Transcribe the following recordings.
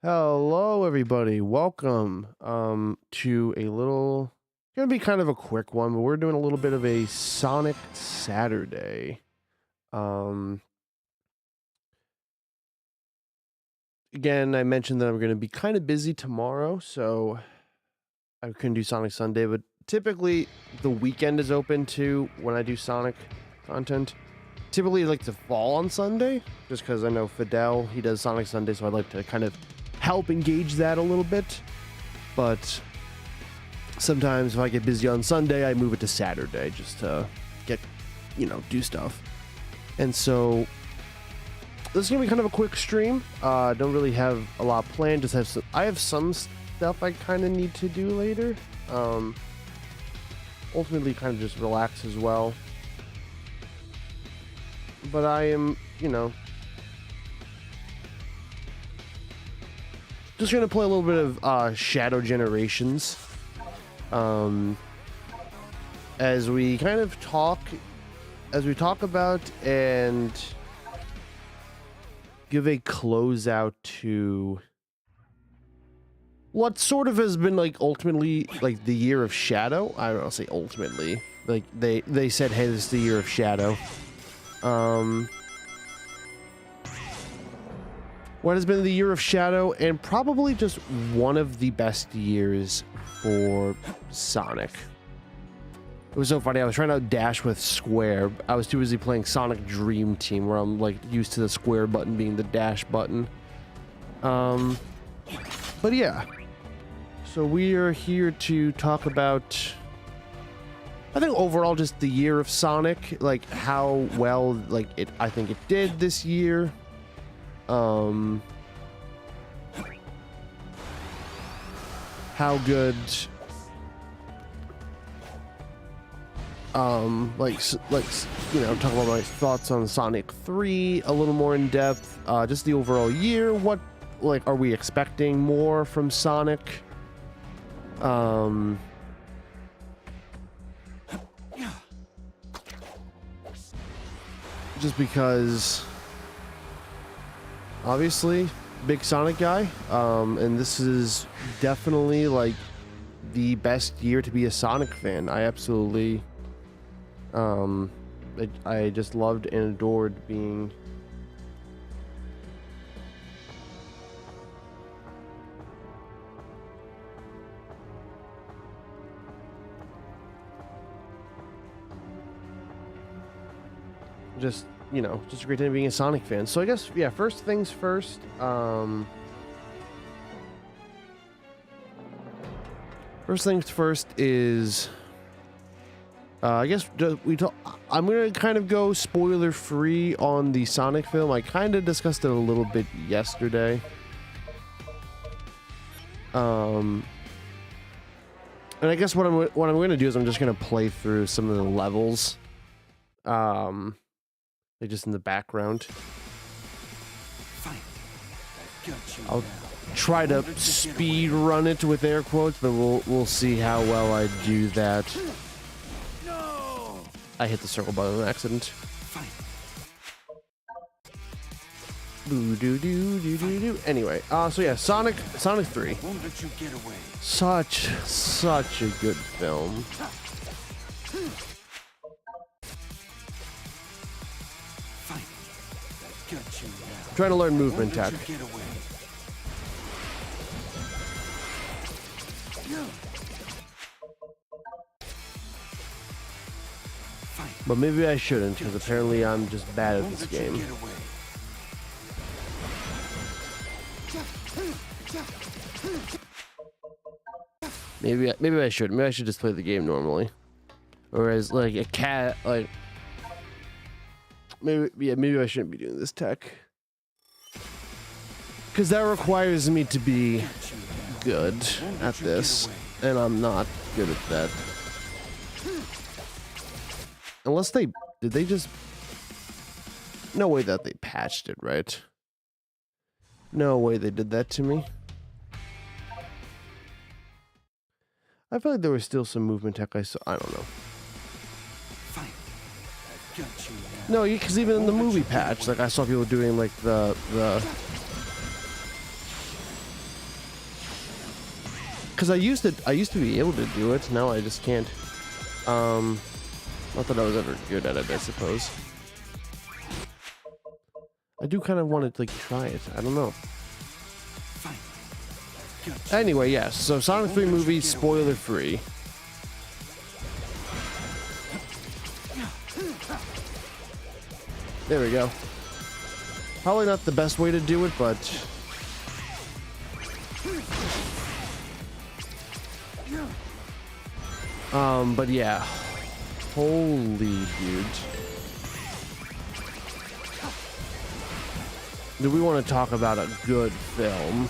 Hello, everybody. Welcome to a little, gonna be kind of a quick one, but we're doing a little bit of a Sonic Saturday. Um, Again, I mentioned that I'm gonna be kind of busy tomorrow, so I couldn't do Sonic Sunday, but typically the weekend is open too when I do Sonic content. Typically, I like to fall on Sunday, just because I know Fidel, he does Sonic Sunday, so I'd like to kind of help engage that a little bit. But sometimes if I get busy on Sunday, I move it to Saturday just to get, do stuff. And so this is gonna be kind of a quick stream. Don't really have a lot planned. I have some stuff I kind of need to do later. Ultimately, kind of just relax as well. But I am, just gonna play a little bit of Shadow Generations. As we talk about and give a closeout to what sort of has been ultimately the year of Shadow. I don't know, say ultimately. They said, hey, this is the year of Shadow. What has been the year of Shadow, and probably just one of the best years for Sonic. It was so funny. I was trying to dash with square. I was too busy playing Sonic Dream Team, where I'm used to the square button being the dash button. But yeah. So we are here to talk about, I think, overall just the year of Sonic, how well I think it did this year. How good, talk about my thoughts on Sonic 3 a little more in depth, just the overall year. What, are we expecting more from Sonic? Just because, obviously, big Sonic guy, and this is definitely the best year to be a Sonic fan. I absolutely, I just loved and adored being just a great time being a Sonic fan. So I guess, yeah, first things first. First things first is, I guess I'm gonna kind of go spoiler free on the Sonic film. I kind of discussed it a little bit yesterday. And I guess what I'm gonna do is I'm just gonna play through some of the levels. Just in the background. I'll try to speed run it with air quotes, but we'll see how well I do that. I hit the circle button on accident. Boo doo doo doo doo doo. Anyway, so yeah, Sonic 3. Such a good film. I'm trying to learn movement tech. But maybe I shouldn't, because apparently I'm just bad at this game. Maybe I should. Maybe I should just play the game normally. Or as a cat, maybe I shouldn't be doing this tech. Because that requires me to be good at this, and I'm not good at that. Unless did they just... No way that they patched it, right? No way they did that to me. I feel like there was still some movement tech I saw. I don't know. No, because even in the movie patch, I saw people doing the because I used to be able to do it. Now I just can't. Not that I was ever good at it, I suppose. I do kind of want to like try it. I don't know. Anyway, yes. So Sonic 3 movie, spoiler free. There we go. Probably not the best way to do it, but yeah. Holy dude. Do we want to talk about a good film?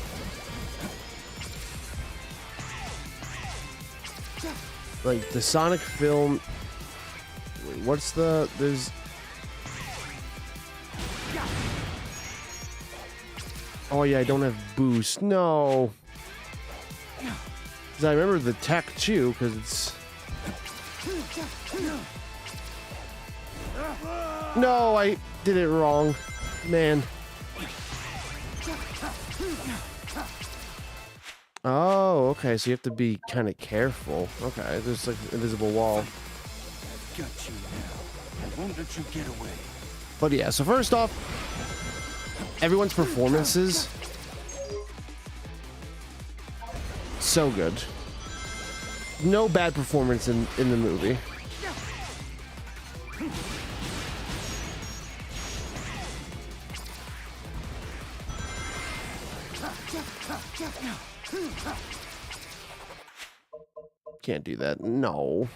Like the Sonic film. Wait, what's there's. Oh yeah, I don't have boost. No. Because I remember the tech too, because it's. No, I did it wrong. Man. Oh, okay, so you have to be kind of careful. Okay, there's like an invisible wall. Got you now. I won't let you get away. But yeah, so first off, everyone's performances so good. No bad performance in the movie. Can't do that. No.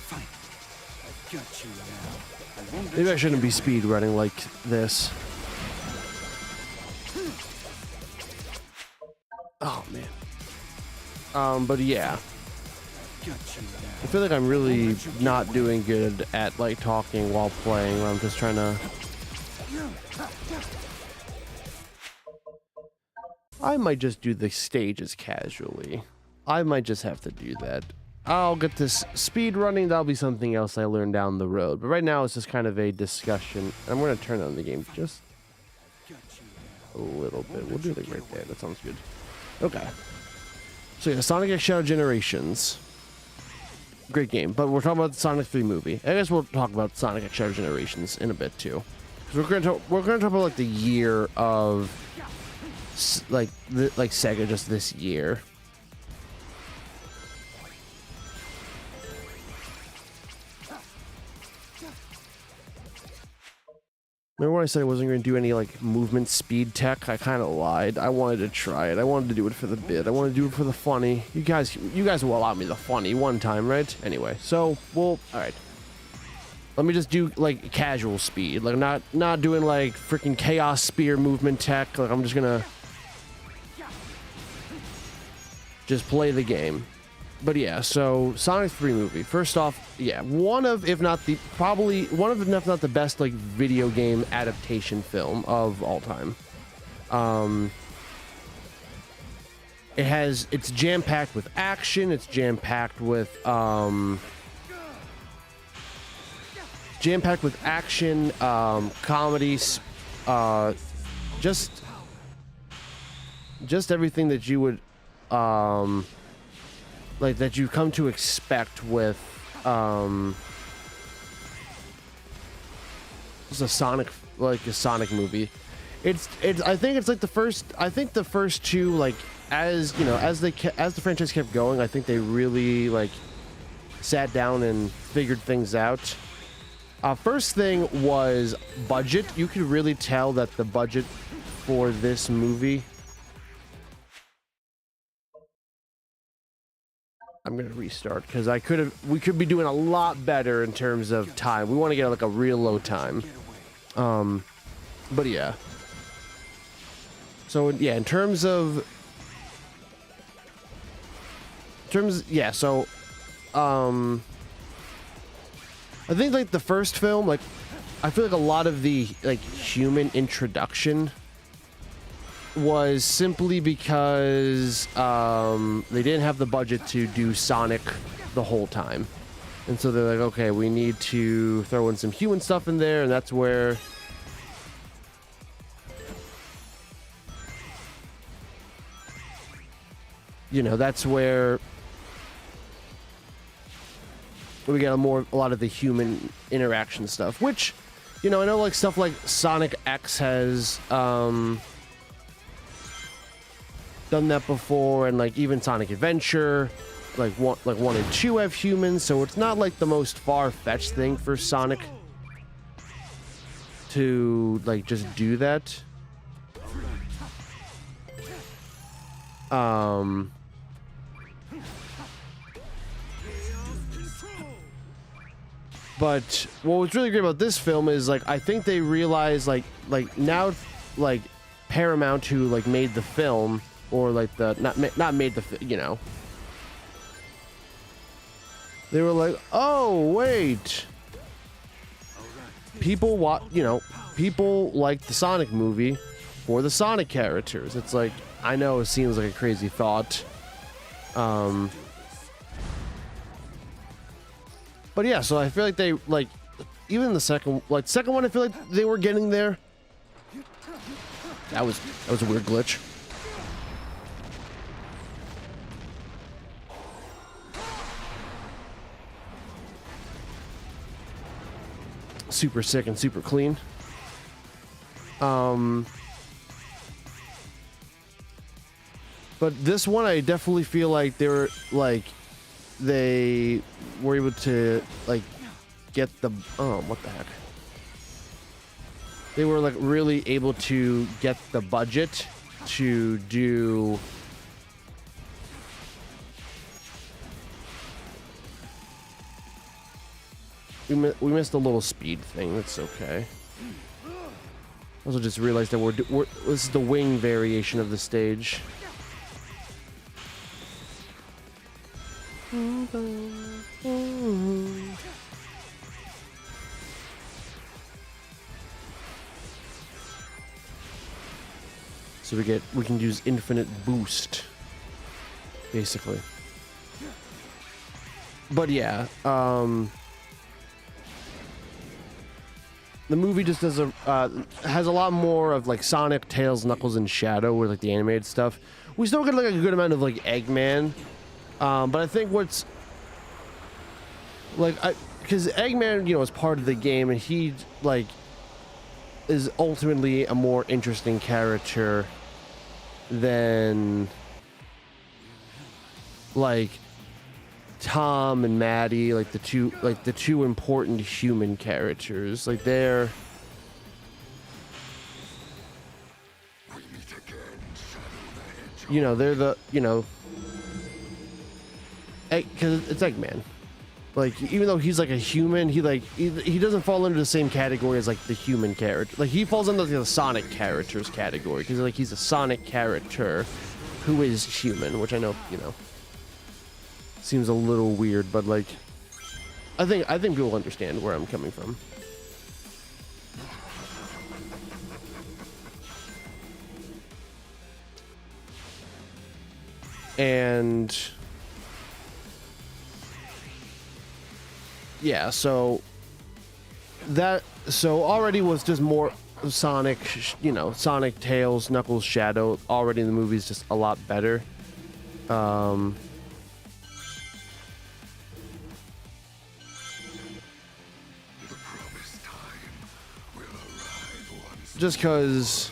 Fine. I've got you now. I won't let Maybe I you shouldn't be get away. speed running like this. Oh man. But yeah. Got you now. I feel like I'm really not doing good at like talking while playing. I'm just trying to. I might just do the stages casually. I might just have to do that. I'll get this speed running. That'll be something else I learn down the road. But right now it's just kind of a discussion. I'm going to turn on the game just a little bit. We'll do it right there. That sounds good. Okay. So yeah, Sonic X Shadow Generations. Great game. But we're talking about the Sonic 3 movie. I guess we'll talk about Sonic X Shadow Generations in a bit too. Because we're going to talk about like the year of like Sega just this year. Remember when I said I wasn't going to do any like movement speed tech? I kind of lied. I wanted to try it. I wanted to do it for the bit. I wanted to do it for the funny. You guys will allow me the funny one time, right? Anyway, so all right. Let me just do like casual speed, like not doing like freaking chaos spear movement tech. Like I'm just gonna just play the game. But yeah, so Sonic 3 movie. First off, yeah, one of if not the best like video game adaptation film of all time. It's jam-packed with action, it's jam-packed with comedies, just everything that you would like that you come to expect with a Sonic movie. I think it's like the first two, like, as you know, as the franchise kept going, I think they really like sat down and figured things out. First thing was budget. You could really tell that the budget for this movie. I'm gonna restart because we could be doing a lot better in terms of time. We want to get like a real low time. But yeah. So yeah, I think like the first film, like I feel like a lot of the like human introduction was simply because they didn't have the budget to do Sonic the whole time, and so they're like, okay, we need to throw in some human stuff in there, and that's where you know, that's where we get a lot of the human interaction stuff, which, you know, I know like stuff like Sonic X has done that before, and like even Sonic Adventure, like one and two have humans, so it's not like the most far-fetched thing for Sonic to like just do that. But what was really great about this film is like I think they realized like now like Paramount, who like made the film, or like the not made the, you know, they were like, oh wait, people people like the Sonic movie for the Sonic characters. It's like, I know it seems like a crazy thought, but yeah, so I feel like they like, even the second one, I feel like they were getting there. That was a weird glitch. Super sick and super clean. But this one, I definitely feel like they were able to like get the, oh, what the heck? They were like really able to get the budget to do we missed a little speed thing. That's okay. Also just realized that this is the wing variation of the stage. So we can use infinite boost, basically. But yeah, the movie just does has a lot more of like Sonic, Tails, Knuckles, and Shadow with like the animated stuff. We still get like a good amount of like Eggman, but I think what's like, because Eggman, you know, is part of the game, and he like is ultimately a more interesting character than like Tom and Maddie, like the two important human characters. Like they're, you know, they're the, you know, because it's Eggman. Like, even though he's like a human, he doesn't fall into the same category as like the human character. Like, he falls into the Sonic characters category, because like he's a Sonic character who is human, which I know, you know, seems a little weird, but like I think people understand where I'm coming from. And yeah, so already was just more Sonic, you know, Sonic, Tails, Knuckles, Shadow. Already in the movie's just a lot better. Just because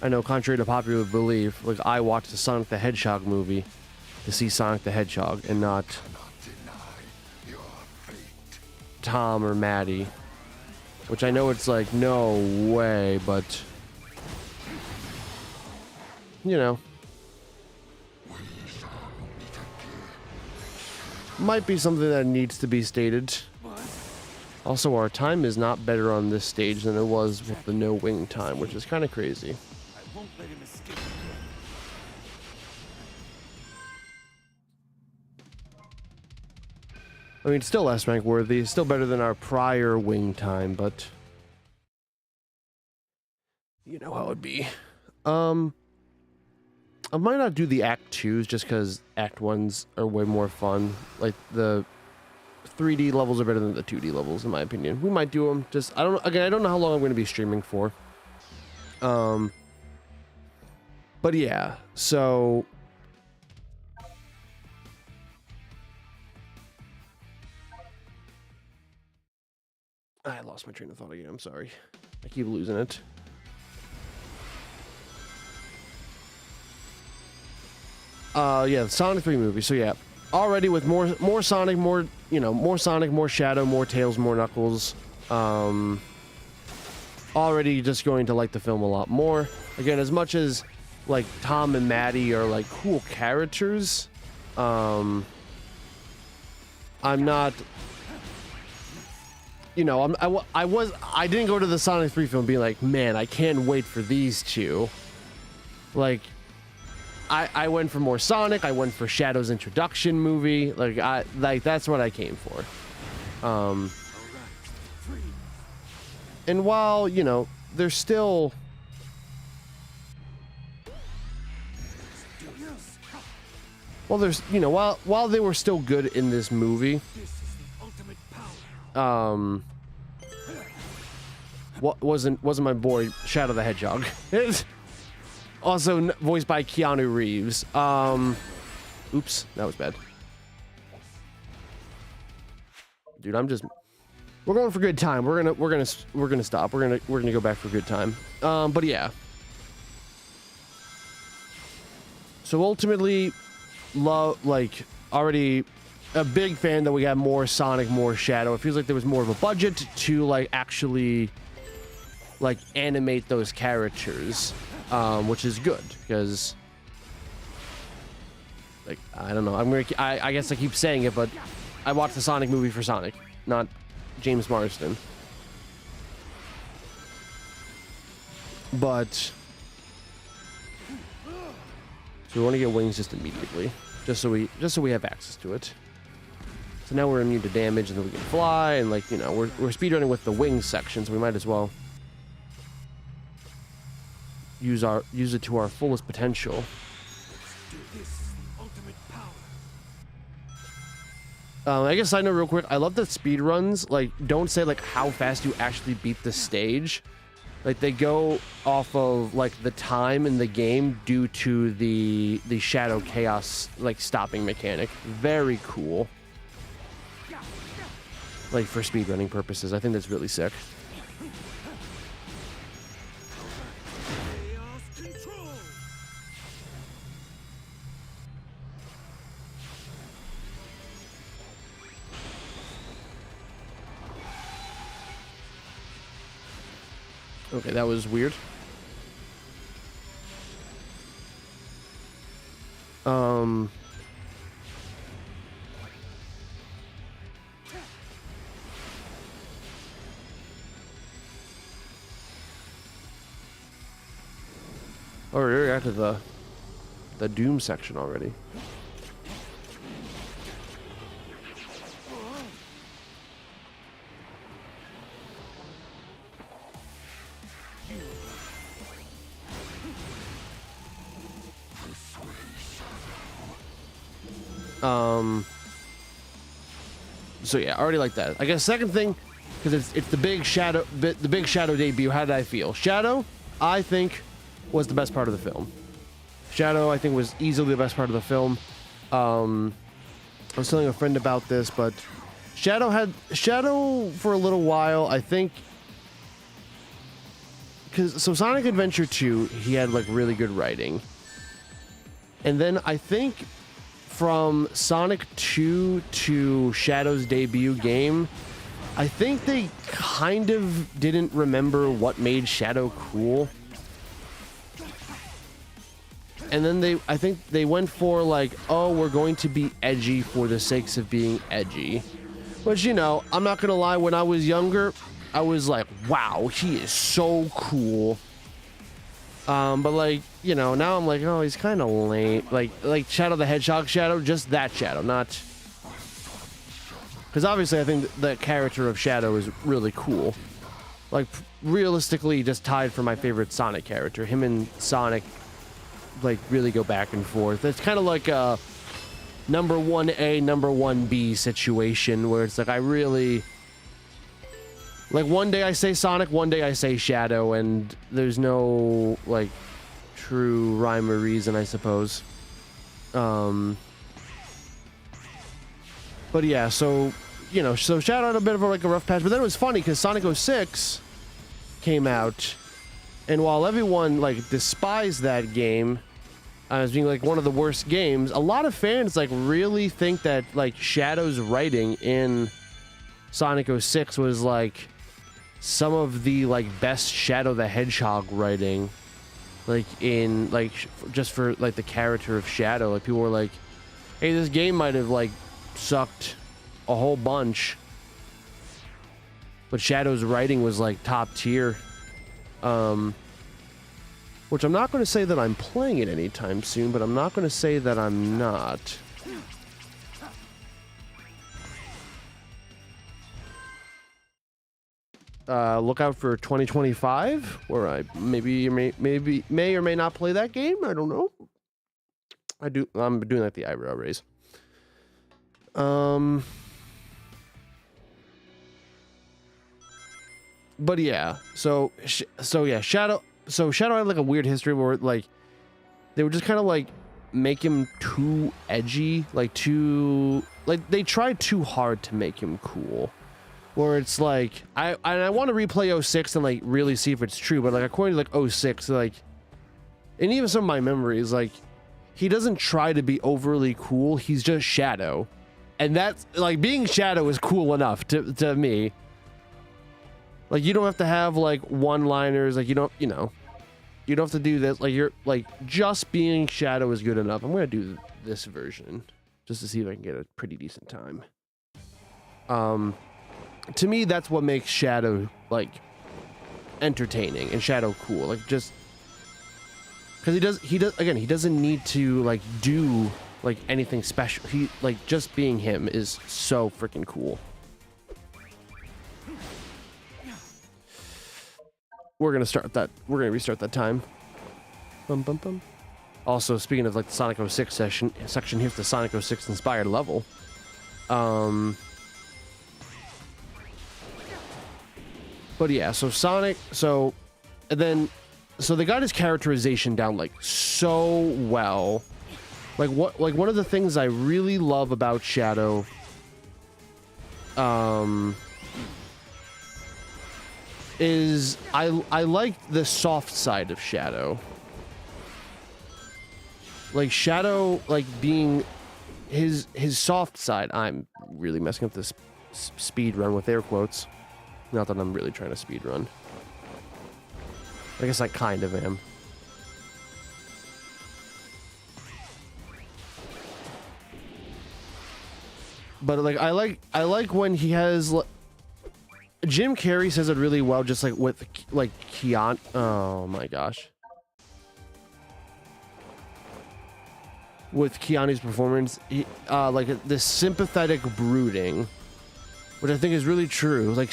I know, contrary to popular belief, like I watched the Sonic the Hedgehog movie to see Sonic the Hedgehog and not Tom or Maddie, which I know it's like, no way, but you know, might be something that needs to be stated. Also, our time is not better on this stage than it was with the no wing time, which is kind of crazy. I won't let him escape. I mean, it's still S rank worthy, it's still better than our prior wing time, but you know how it'd be. I might not do the Act 2s just because Act 1s are way more fun. Like, the 3D levels are better than the 2D levels, in my opinion. We might do them. Just, I don't know how long I'm going to be streaming for. But yeah, so I lost my train of thought again. I'm sorry. I keep losing it. Yeah, the Sonic 3 movie. So yeah, already with more Sonic, more Sonic, more Shadow, more Tails, more Knuckles. Already just going to like the film a lot more. Again, as much as like Tom and Maddie are like cool characters, I'm not. I didn't go to the Sonic 3 film being like, man, I can't wait for these two. Like, I went for more Sonic. I went for Shadow's introduction movie. Like that's what I came for. And while there's still while they were still good in this movie, what wasn't my boy Shadow the Hedgehog. Also voiced by Keanu Reeves. Oops, that was bad. Dude, we're going for good time. We're gonna stop. We're gonna go back for good time. But yeah. So ultimately, already a big fan that we got more Sonic, more Shadow. It feels like there was more of a budget to actually animate those characters, which is good because I don't know. I guess I keep saying it, but I watched the Sonic movie for Sonic, not James Marsden. But so we want to get wings just immediately, just so we have access to it. So now we're immune to damage, and then we can fly, and we're speedrunning with the wings section, so we might as well use it to our fullest potential. I guess I know real quick. I love that speed runs don't say how fast you actually beat the stage. They go off of the time in the game due to the Shadow Chaos stopping mechanic. Very cool. For speedrunning purposes, I think that's really sick. Okay, that was weird. Oh, we're at the Doom section already. So yeah, I already like that. I guess second thing, because it's the big Shadow debut. How did I feel? Shadow, I think, was the best part of the film. Shadow, I think, was easily the best part of the film. I was telling a friend about this, but Shadow for a little while, I think, so Sonic Adventure 2, he had really good writing. And then I think from Sonic 2 to Shadow's debut game, I think they kind of didn't remember what made Shadow cool. And then I think they went for oh, we're going to be edgy for the sakes of being edgy. Which, I'm not gonna lie, when I was younger, I was like, wow, he is so cool. But now I'm like, oh, he's kind of lame. Like Shadow the Hedgehog Shadow, just that Shadow, not. Because obviously I think the character of Shadow is really cool. Realistically, just tied for my favorite Sonic character. Him and Sonic, really go back and forth. It's kind of like a number 1A, number 1B situation where it's I really. One day I say Sonic, one day I say Shadow, and there's no, true rhyme or reason, I suppose. But yeah, so you know, so Shadow had a bit of a rough patch, but then it was funny because Sonic 06 came out, and while everyone like despised that game as being like one of the worst games, a lot of fans like really think that like Shadow's writing in Sonic 06 was like some of the like best Shadow the Hedgehog writing, like in like just for like the character of Shadow. Like people were like, hey, this game might have like sucked a whole bunch, but Shadow's writing was like top tier. Which I'm not going to say that I'm playing it anytime soon, but I'm not going to say that I'm not. Look out for 2025, where I may or may not play that game. I don't know. I'm doing like the eyebrow raise. But yeah, so yeah, Shadow had like a weird history where like they would just kind of like make him too edgy, like they tried too hard to make him cool. Where it's like I want to replay 06 and like really see if it's true, but like according to like 06, like, and even some of my memories, like he doesn't try to be overly cool. He's just Shadow, and that's like being Shadow is cool enough to me. Like, you don't have to have, like, one-liners. Like, you don't have to do this. Like, you're, like, just being Shadow is good enough. I'm going to do this version just to see if I can get a pretty decent time. To me, that's what makes Shadow, like, entertaining and Shadow cool. Like, just... Because he doesn't need to, like, do, like, anything special. Like, just being him is so freaking cool. We're gonna restart that time. Bum, bum, bum. Also, speaking of like the Sonic 06 section, here's the Sonic 06 inspired level. But yeah, so Sonic, they got his characterization down like so well. Like one of the things I really love about Shadow, is I like the soft side of Shadow. Like Shadow, like being his soft side. I'm really messing up this speed run with air quotes. Not that I'm really trying to speed run. I guess I kind of am. But like I like when he has. Jim Carrey says it really well, just like with like Keanu. Oh my gosh. With Keanu's performance, like this sympathetic brooding, which I think is really true. Like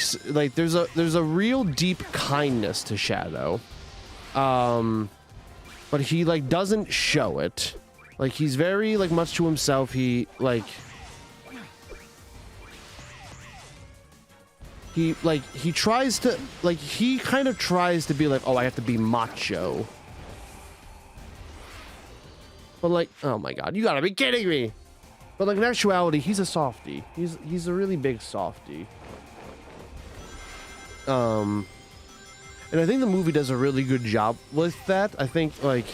there's a real deep kindness to Shadow, but he like doesn't show it. Like he's very like much to himself. He tries to, like, he kind of tries to be like, oh, I have to be macho. But like, oh my god, you gotta be kidding me. But like in actuality, he's a softie. He's a really big softie. And I think the movie does a really good job with that. I think like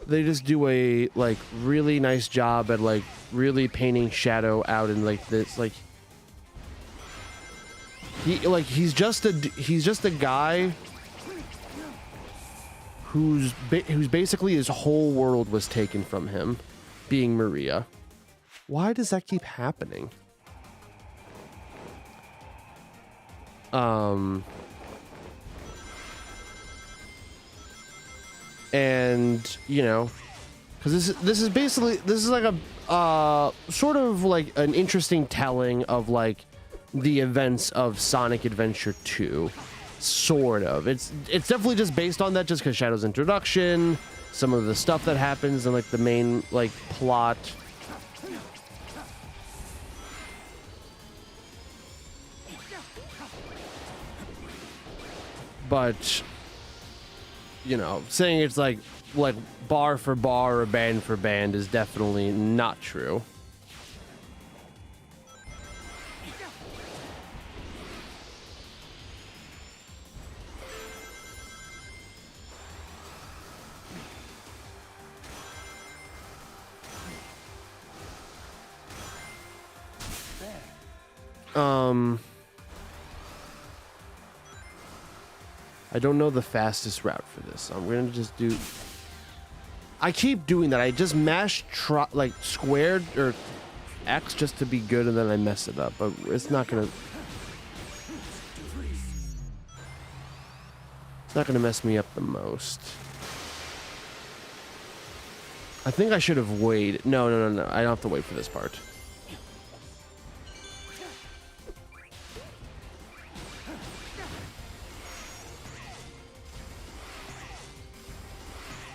they just do a like really nice job at like really painting Shadow out in like this like he's just a guy who's basically his whole world was taken from him, being Maria. Why does that keep happening? And you know, because this is like a sort of like an interesting telling of like the events of Sonic Adventure 2, sort of. It's definitely just based on that, just because Shadow's introduction, some of the stuff that happens, and like the main like plot. But you know, saying it's like like bar for bar or band for band is definitely not true. I don't know the fastest route for this. I'm gonna just do. I keep doing that. I just mash like squared or X just to be good, and then I mess it up. But it's not gonna. It's not gonna mess me up the most. I think I should have waited. No. I don't have to wait for this part.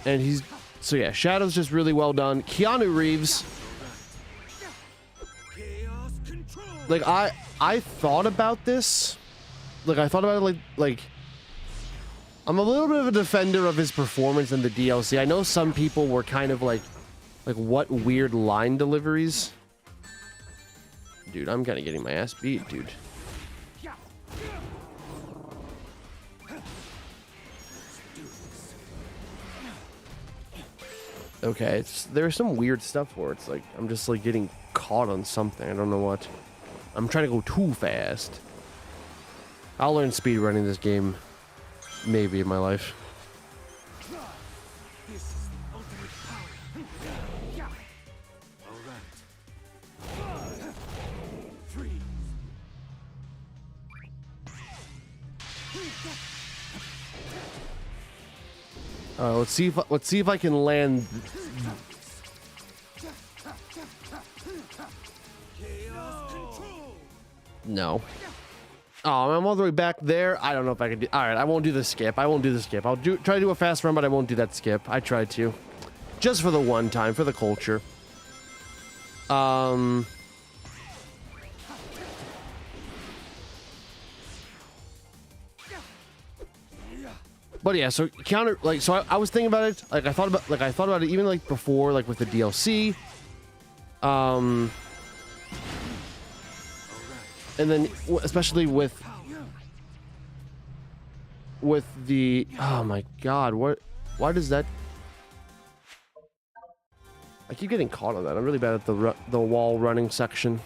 And he's, so yeah, Shadow's just really well done. Keanu Reeves, like I thought about this, like I thought about it like I'm a little bit of a defender of his performance in the DLC. I know some people were kind of like what weird line deliveries. Dude, I'm kind of getting my ass beat, dude. Okay, there's some weird stuff where it's like I'm just like getting caught on something. I don't know what. I'm trying to go too fast. I'll learn speedrunning this game maybe in my life. This is the ultimate power. All right. Freeze. Let's see if I can land. No. Oh, I'm all the way back there. I don't know if I can do. All right, I won't do the skip. I won't do the skip. I'll try to do a fast run, but I won't do that skip. I tried to, just for the one time, for the culture. But yeah, so Keanu, like, so I was thinking about it. Like, I thought about it even like before, like with the DLC. And then especially with the, oh my god, why does that? I keep getting caught on that. I'm really bad at the wall running section.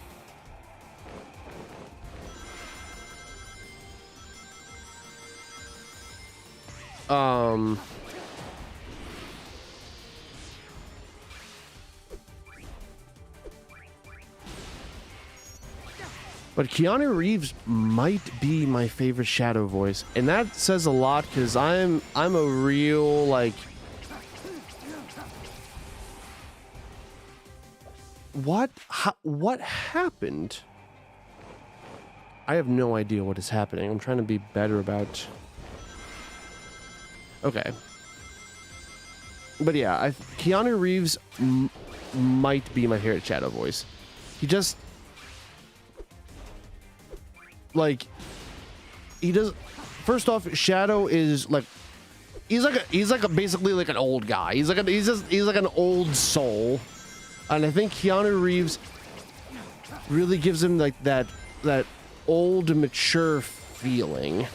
But Keanu Reeves might be my favorite Shadow voice, and that says a lot because I'm a real like. What happened? I have no idea what is happening. I'm trying to be better about. Okay. But yeah, Keanu Reeves might be my favorite Shadow voice. He just like he does. First off, Shadow is like he's like basically like an old guy. He's like an old soul, and I think Keanu Reeves really gives him like that old mature feeling.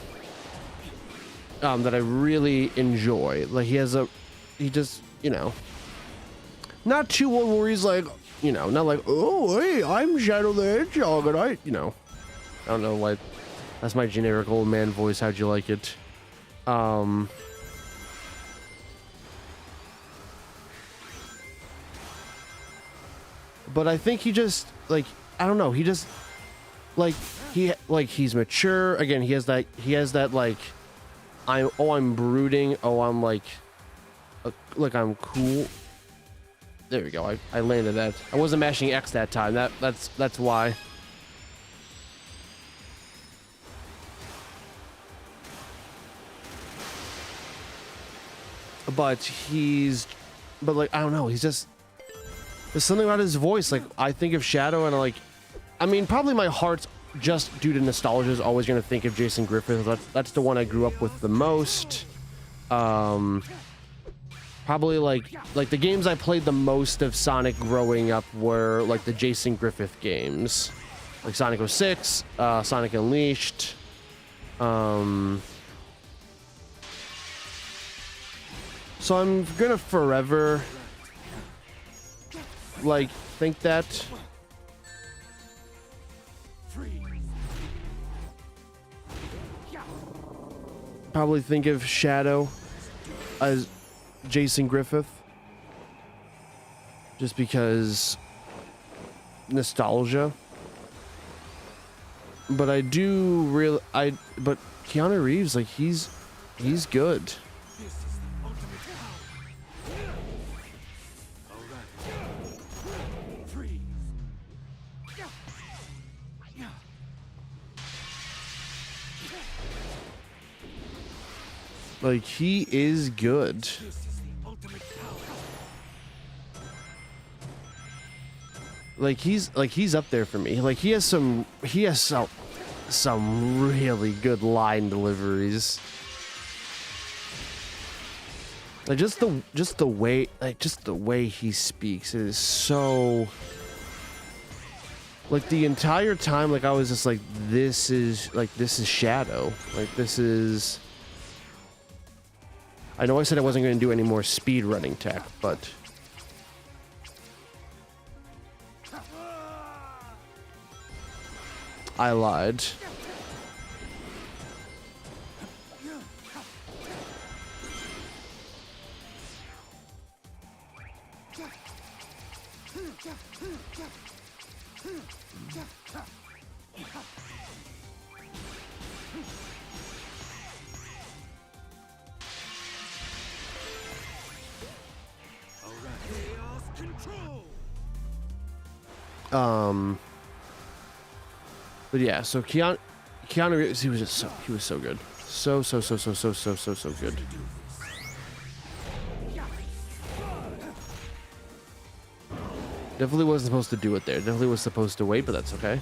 That I really enjoy. Like he just, you know, not too old where he's like, you know, not like, oh, hey, I'm Shadow the Hedgehog, and I don't know why. That's my generic old man voice. How'd you like it? But I think he just like, I don't know. He just like he's mature. Again, he has that like. I'm brooding. Oh, I'm like I'm cool. There we go. I landed that. I wasn't mashing X that time. That's why. But like I don't know. He's just there's something about his voice. Like I think of Shadow and I mean probably my heart's just due to nostalgia is always going to think of Jason Griffith. That's the one I grew up with the most. Probably like the games I played the most of Sonic growing up were like the Jason Griffith games, like Sonic 06, Sonic Unleashed. So I'm gonna forever like think that. Probably think of Shadow as Jason Griffith, just because nostalgia. But I do really, but Keanu Reeves, like he's good. Like he is good. Like he's up there for me. Like he has some really good line deliveries. Like just the way he speaks is so, like the entire time, like I was just like, this is Shadow. Like this is, I know I said I wasn't going to do any more speed running tech, but I lied. But yeah, so Keanu Reeves, he was so good. So good. Definitely wasn't supposed to do it there. Definitely was supposed to wait, but that's okay.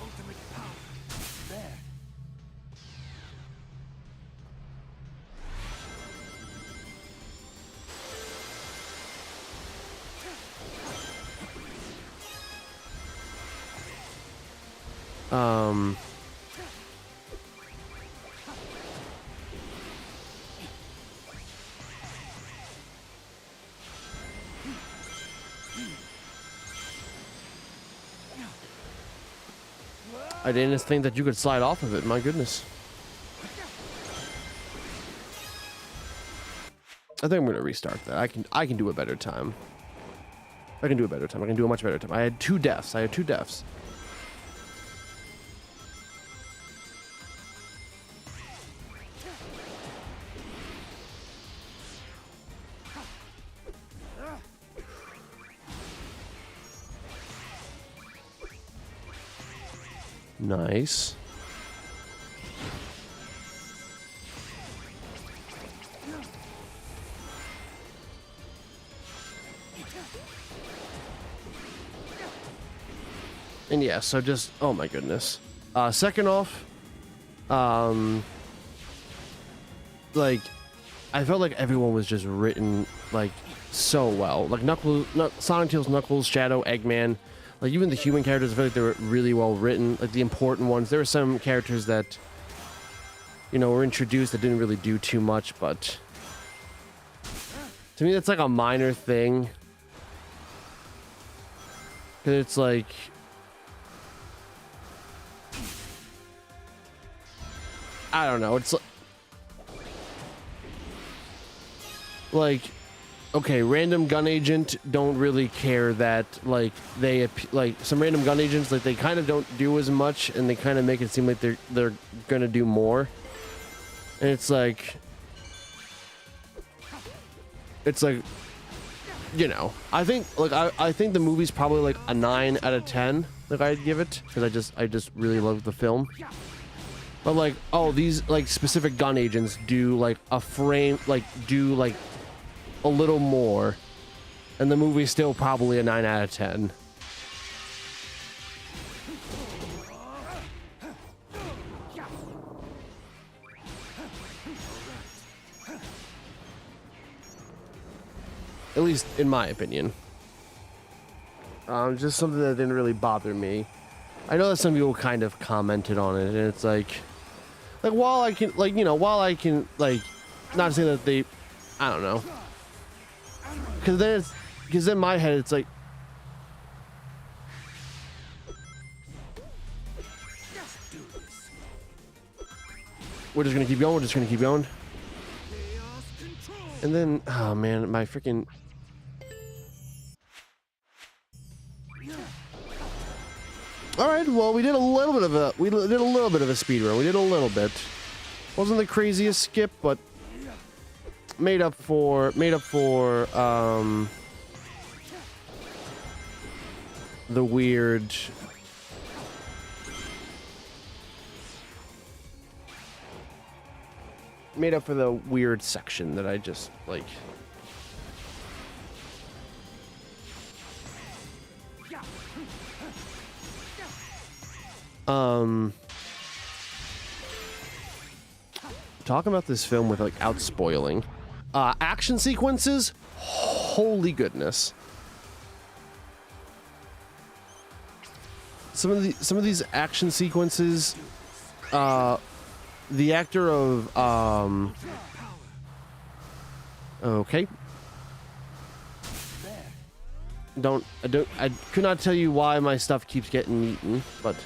I didn't think that you could slide off of it. My goodness. I think I'm gonna restart that. I can do a better time. I can do a better time. I can do a much better time. I had two deaths. Nice. And yeah, so just, oh my goodness. Second off, like, I felt like everyone was just written, like, so well. Like, Sonic, Tails, Knuckles, Shadow, Eggman, like, even the human characters, I feel like they were really well written. Like, the important ones. There were some characters that, you know, were introduced that didn't really do too much, but to me, that's like a minor thing. Because it's like, I don't know. It's like, okay, random gun agent don't really care that, like, like some random gun agents, like, they kind of don't do as much, and they kind of make it seem like they're gonna do more. And it's like, you know, I think, like, I think the movie's probably like a 9 out of 10 that I'd give it, because I just really love the film. But like, oh, these like specific gun agents do like a frame, like do like a little more, and the movie's still probably a 9 out of 10. At least in my opinion. Just something that didn't really bother me. I know that some people kind of commented on it, and it's like while I can, not say that they, I don't know, because in my head it's like, we're just gonna keep going, and then, oh man, my freaking. All right, well, we did a little bit of a speed run. We did a little bit. Wasn't the craziest skip, but made up for the weird. Made up for the weird section that I just like. Talking about this film without spoiling. Action sequences, holy goodness. Some of these action sequences, the actor of okay. I could not tell you why my stuff keeps getting eaten, but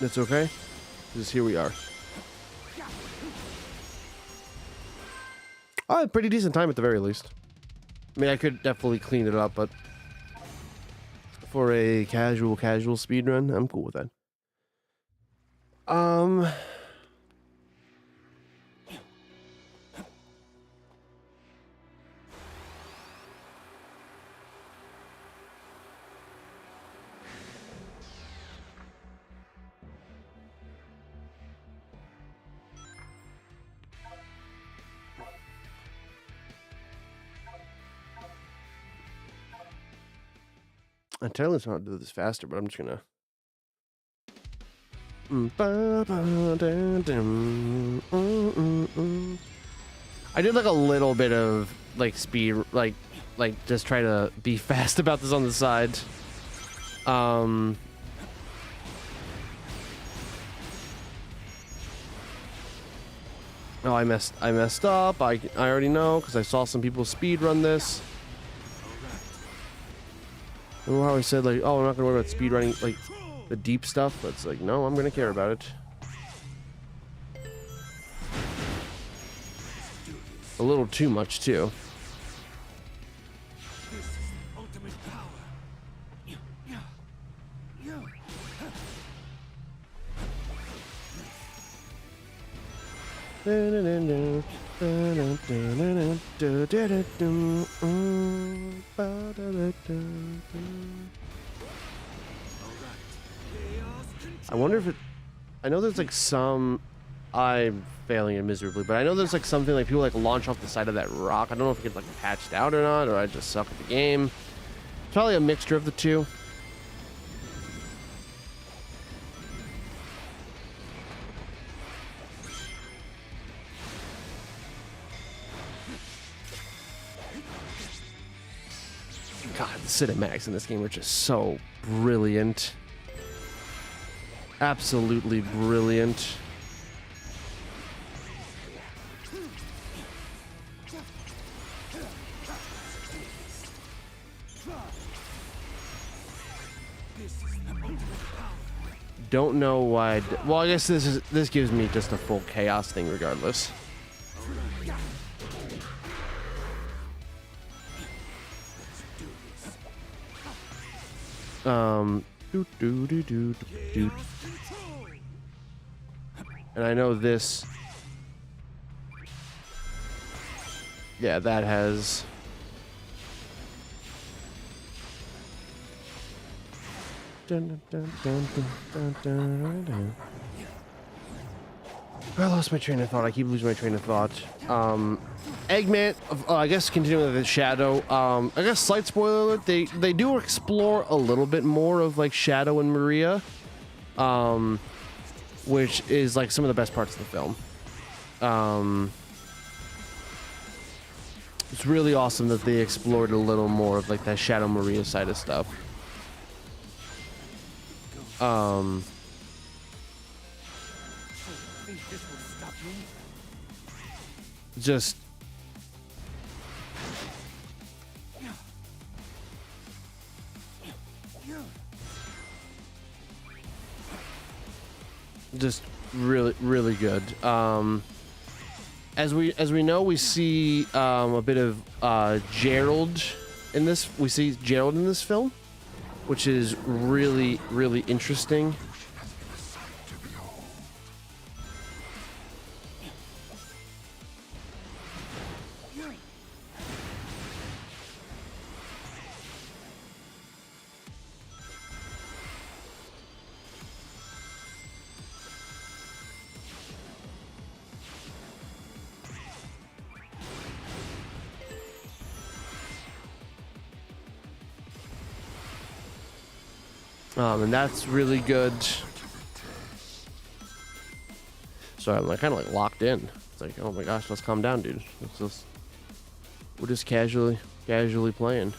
that's okay, because here we are. I had a pretty decent time at the very least. I mean, I could definitely clean it up, but for a casual speed run, I'm cool with that. I tell us how to do this faster, but I'm just gonna. I did like a little bit of speed, like just try to be fast about this on the side. Oh, I messed up. I already know because I saw some people speed run this. Remember how I said oh, I'm not gonna worry about speed running the deep stuff, but it's no, I'm gonna care about it. A little too much too. I wonder if it. I know there's some. I'm failing it miserably, but I know there's something people launch off the side of that rock. I don't know if it gets patched out or not, or I just suck at the game. Probably a mixture of the two. God, the cinematics in this game are just so brilliant. Absolutely brilliant. Don't know why. Well, I guess this gives me just a full chaos thing regardless. And I know this. Yeah, that has. Dun, dun, dun, dun, dun, dun, dun. I lost my train of thought. I keep losing my train of thought. Eggman, I guess continuing with the Shadow. I guess slight spoiler alert, they do explore a little bit more of like Shadow and Maria, which is like some of the best parts of the film. It's really awesome that they explored a little more of like that Shadow Maria side of stuff. Think this will stop me? Just really good. As we know, we see a bit of Gerald in this. We see Gerald in this film, which is really interesting. And that's really good. Sorry, I'm like kind of like locked in. It's like, oh my gosh, let's calm down, dude. We're just casually playing.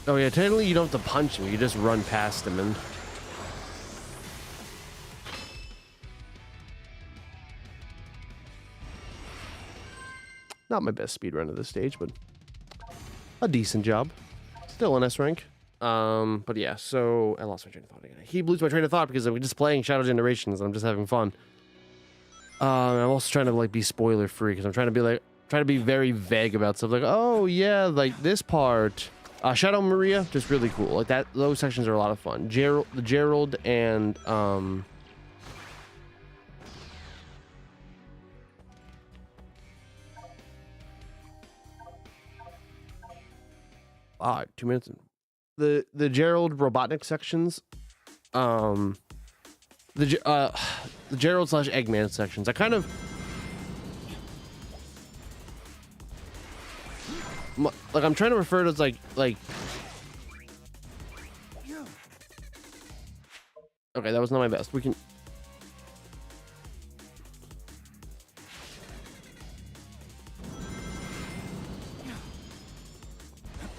Oh yeah, technically you don't have to punch him, you just run past him and... Not my best speedrun of this stage, but a decent job. Still an S rank. But yeah, so I lost my train of thought again. I keep losing my train of thought because I'm just playing Shadow Generations and I'm just having fun. I'm also trying to like be spoiler free because I'm trying to be very vague about stuff like, oh yeah, like this part. Shadow Maria, just really cool. Like that, those sections are a lot of fun. Gerald and ah, 2 minutes. The Gerald Robotnik sections, the Gerald / Eggman sections. I kind of like I'm trying to refer to as like okay, that was not my best. We can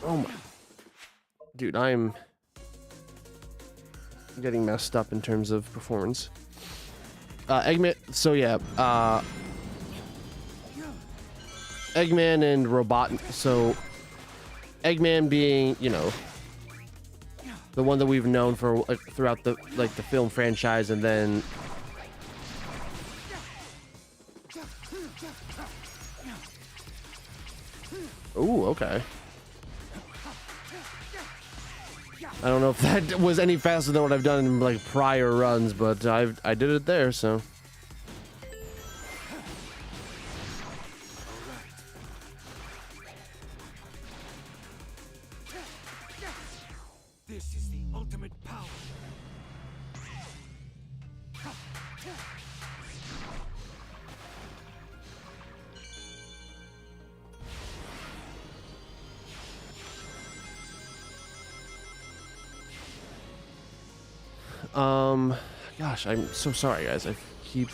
oh my dude, I'm getting messed up in terms of performance. Eggman, so yeah, Eggman and Robot. So Eggman being, you know, the one that we've known for like throughout the film franchise, and then ooh, okay. I don't know if that was any faster than what I've done in like prior runs, but I did it there, so. This is the ultimate power. Gosh, I'm so sorry, guys. I keep...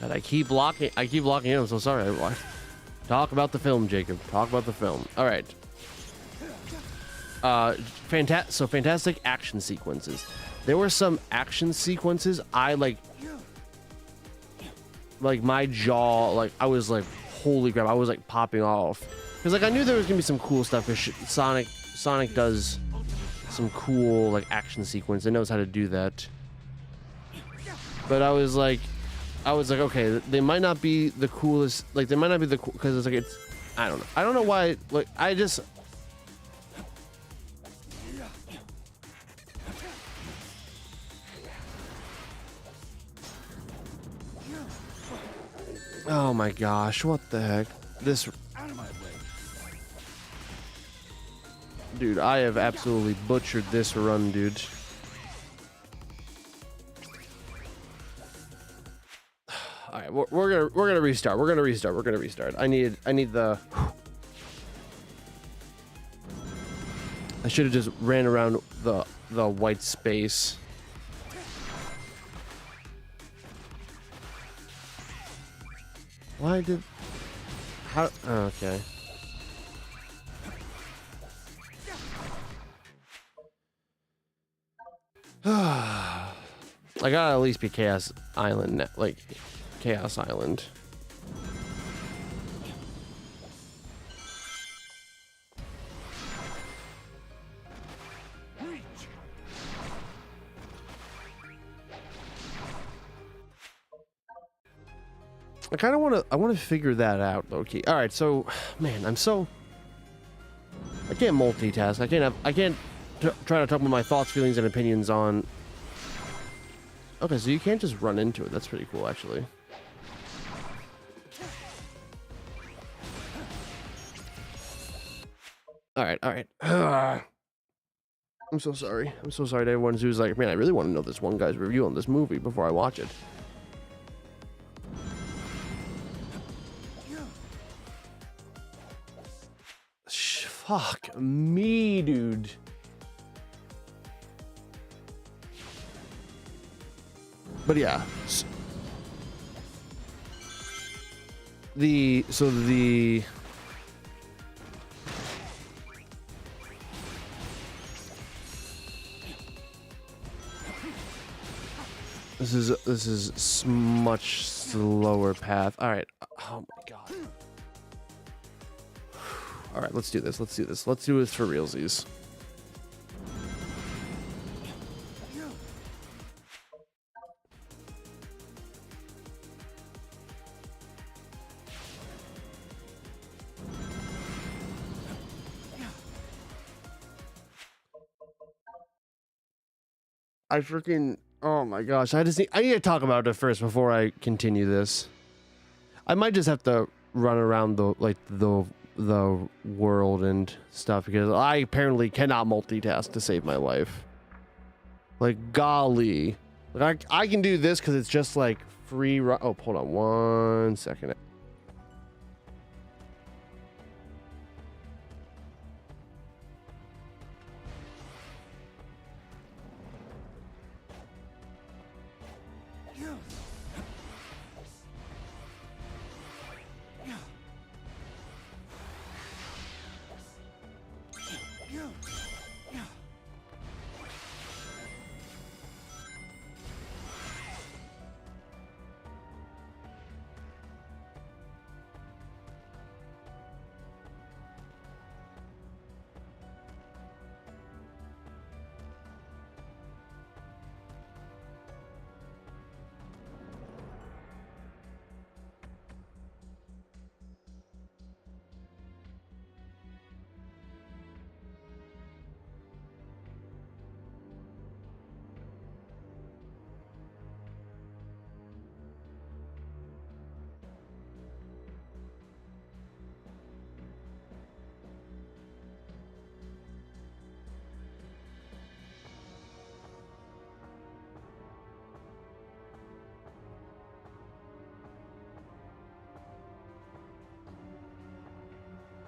And I keep locking in. I'm so sorry. Talk about the film, Jacob. Talk about the film. All right. Fantastic action sequences. There were some action sequences I like my jaw, like I was like, holy crap, I was like popping off. Because like I knew there was gonna be some cool stuff, because Sonic does some cool like action sequence. It knows how to do that. But I was like, okay, they might not be the coolest, like they might not be the cool, because it's I don't know why, like I just oh my gosh, what the heck, this dude, I have absolutely butchered this run, dude. All right, we're gonna restart. We're gonna restart. I need the. I should have just ran around the white space. Why did? How? Oh, okay. I gotta at least be Chaos Island, like Chaos Island. I kind of want to figure that out, low-key. All right, so, man, I can't multitask. I can't try to talk about my thoughts, feelings, and opinions on. Okay, so you can't just run into it. That's pretty cool, actually. All right. I'm so sorry. I'm so sorry to everyone who's like, man, I really want to know this one guy's review on this movie before I watch it. Fuck me, dude. But yeah. The this is much slower path. All right. Oh my god. All right, let's do this. Let's do this for realsies. I freaking, oh my gosh, I need to talk about it first before I continue this. I might just have to run around the world and stuff, because I apparently cannot multitask to save my life. Like, golly. Like, I can do this because it's just like free run. Oh, hold on 1 second.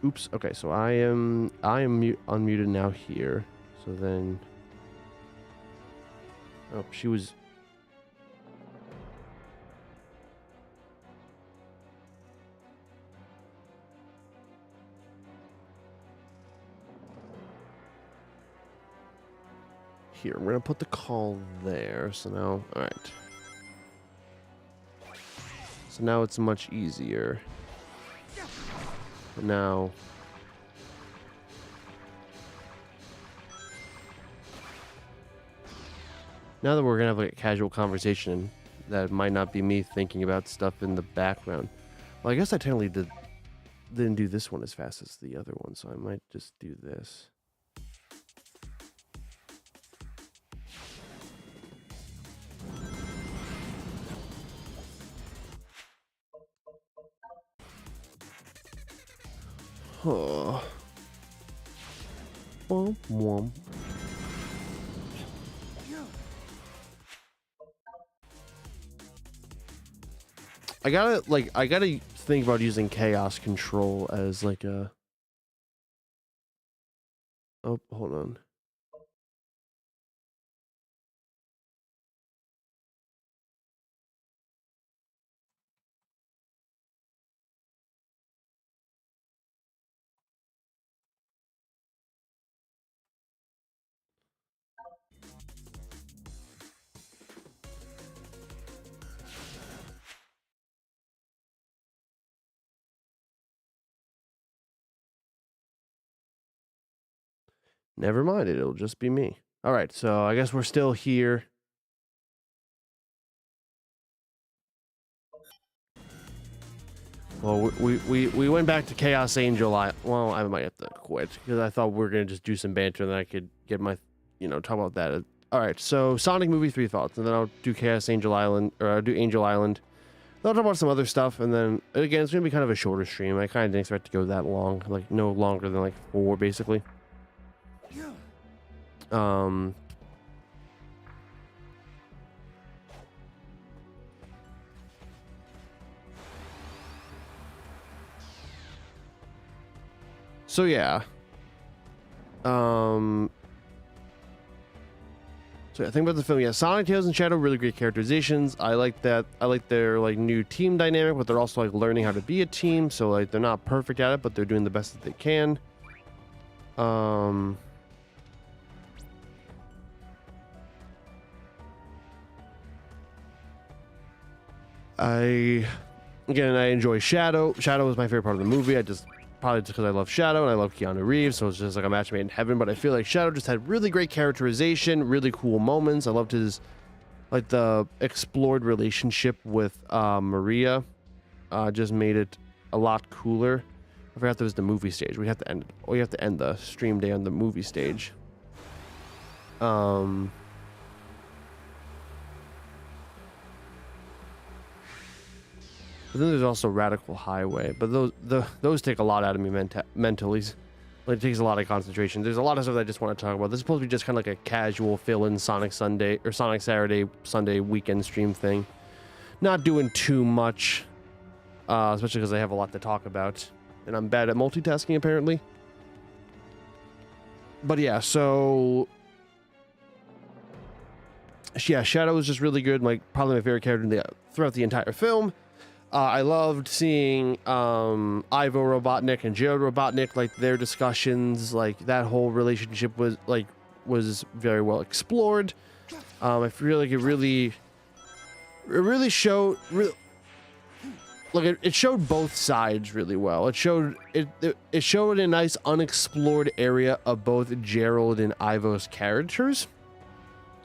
Oops. Okay, so I am unmuted now here. So then, oh, she was. here. We're gonna put the call there. So now, all right. So now it's much easier. But now. Now that we're gonna have like a casual conversation, that might not be me thinking about stuff in the background. Well, I guess I technically didn't do this one as fast as the other one, so I might just do this. Oh. Womp womp. I gotta think about using chaos control as like a. Oh, hold on. Never mind, it'll just be me. All right, so I guess we're still here. Well, we went back to Chaos Angel. Well, I might have to quit because I thought we were gonna just do some banter and then I could get my, talk about that. All right, so Sonic movie 3 thoughts, and then I'll do Chaos Angel Island, or I'll do Angel Island. Then I'll talk about some other stuff, and then again, it's gonna be kind of a shorter stream. I kind of didn't expect to go that long, like no longer than like 4, basically. So yeah. So I think about the film. Yeah, Sonic, Tails, and Shadow, really great characterizations. I like that. I like their like new team dynamic, but they're also like learning how to be a team. So like they're not perfect at it, but they're doing the best that they can. I enjoy Shadow. Shadow is my favorite part of the movie. Probably just because I love Shadow and I love Keanu Reeves, so it's just like a match made in heaven. But I feel like Shadow just had really great characterization, really cool moments. I loved his, like the explored relationship with Maria. Just made it a lot cooler. I forgot there was the movie stage. We have to end the stream day on the movie stage. But then there's also Radical Highway, but those take a lot out of me mentally. Like, it takes a lot of concentration. There's a lot of stuff that I just want to talk about. This is supposed to be just kind of like a casual fill-in Sonic Sunday or Sonic Saturday Sunday weekend stream thing. Not doing too much, especially because I have a lot to talk about, and I'm bad at multitasking apparently. But yeah, so yeah, Shadow is just really good. Like probably my favorite character throughout the entire film. I loved seeing Ivo Robotnik and Jared Robotnik, like their discussions, like that whole relationship was very well explored. I feel like it really showed it showed both sides really well. It showed a nice unexplored area of both Gerald and Ivo's characters.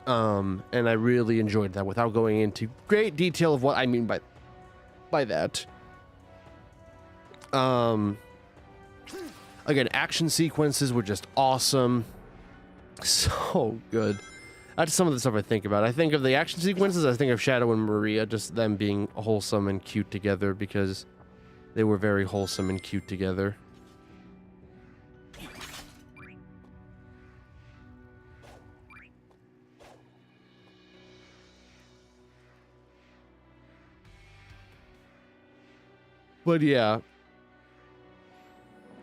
And I really enjoyed that without going into great detail of what I mean by that. Again, action sequences were just awesome. So good. That's some of the stuff I think about. I think of the action sequences, I think of Shadow and Maria, just them being wholesome and cute together because they were very wholesome and cute together. But yeah,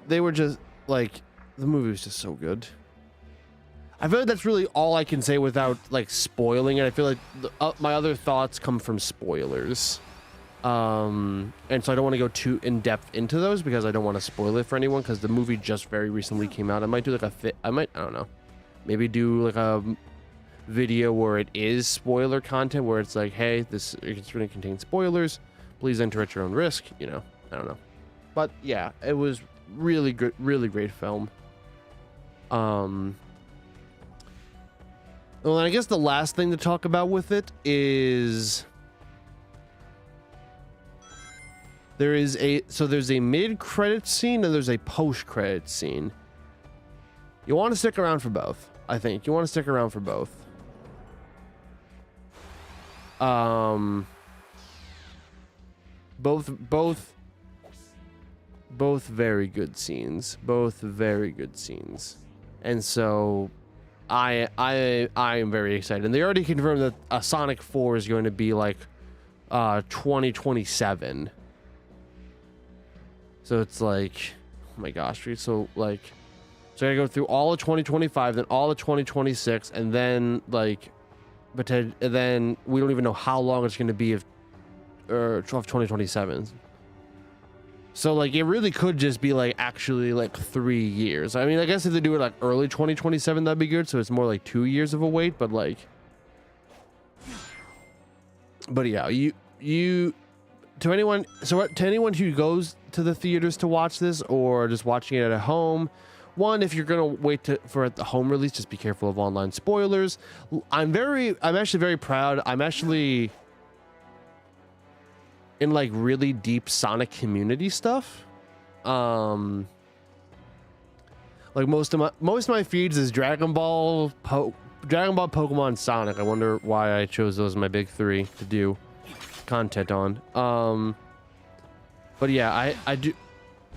they were just like, the movie was just so good. I feel like that's really all I can say without like spoiling it. I feel like my other thoughts come from spoilers. And so I don't want to go too in depth into those because I don't want to spoil it for anyone because the movie just very recently came out. I might do like I don't know, maybe do like video where it is spoiler content, where it's like, hey, this it's going to contain spoilers, please enter at your own risk, you know. I don't know, but yeah, it was really good, really great film. Well, I guess the last thing to talk about with it is there's a mid-credit scene and there's a post-credit scene. You want to stick around for both. I think you want to stick around for both. Both very good scenes. Both very good scenes. And so I am very excited. And they already confirmed that a Sonic 4 is going to be like 2027. So it's like, oh my gosh, so like, so I gotta go through all of 2025, then all of 2026, and then like, but then we don't even know how long it's gonna be of 2027. So like, it really could just be like actually like 3 years. I mean, I guess if they do it like early 2027, that'd be good. So it's more like 2 years of a wait, but like, but yeah, to anyone who goes to the theaters to watch this or just watching it at home, one, if you're gonna wait for the home release, just be careful of online spoilers. I'm actually very proud. I'm actually in like really deep Sonic community stuff. Like most of my feeds is Dragon Ball, Pokemon, Sonic. I wonder why I chose those as my big three to do content on. But yeah, I do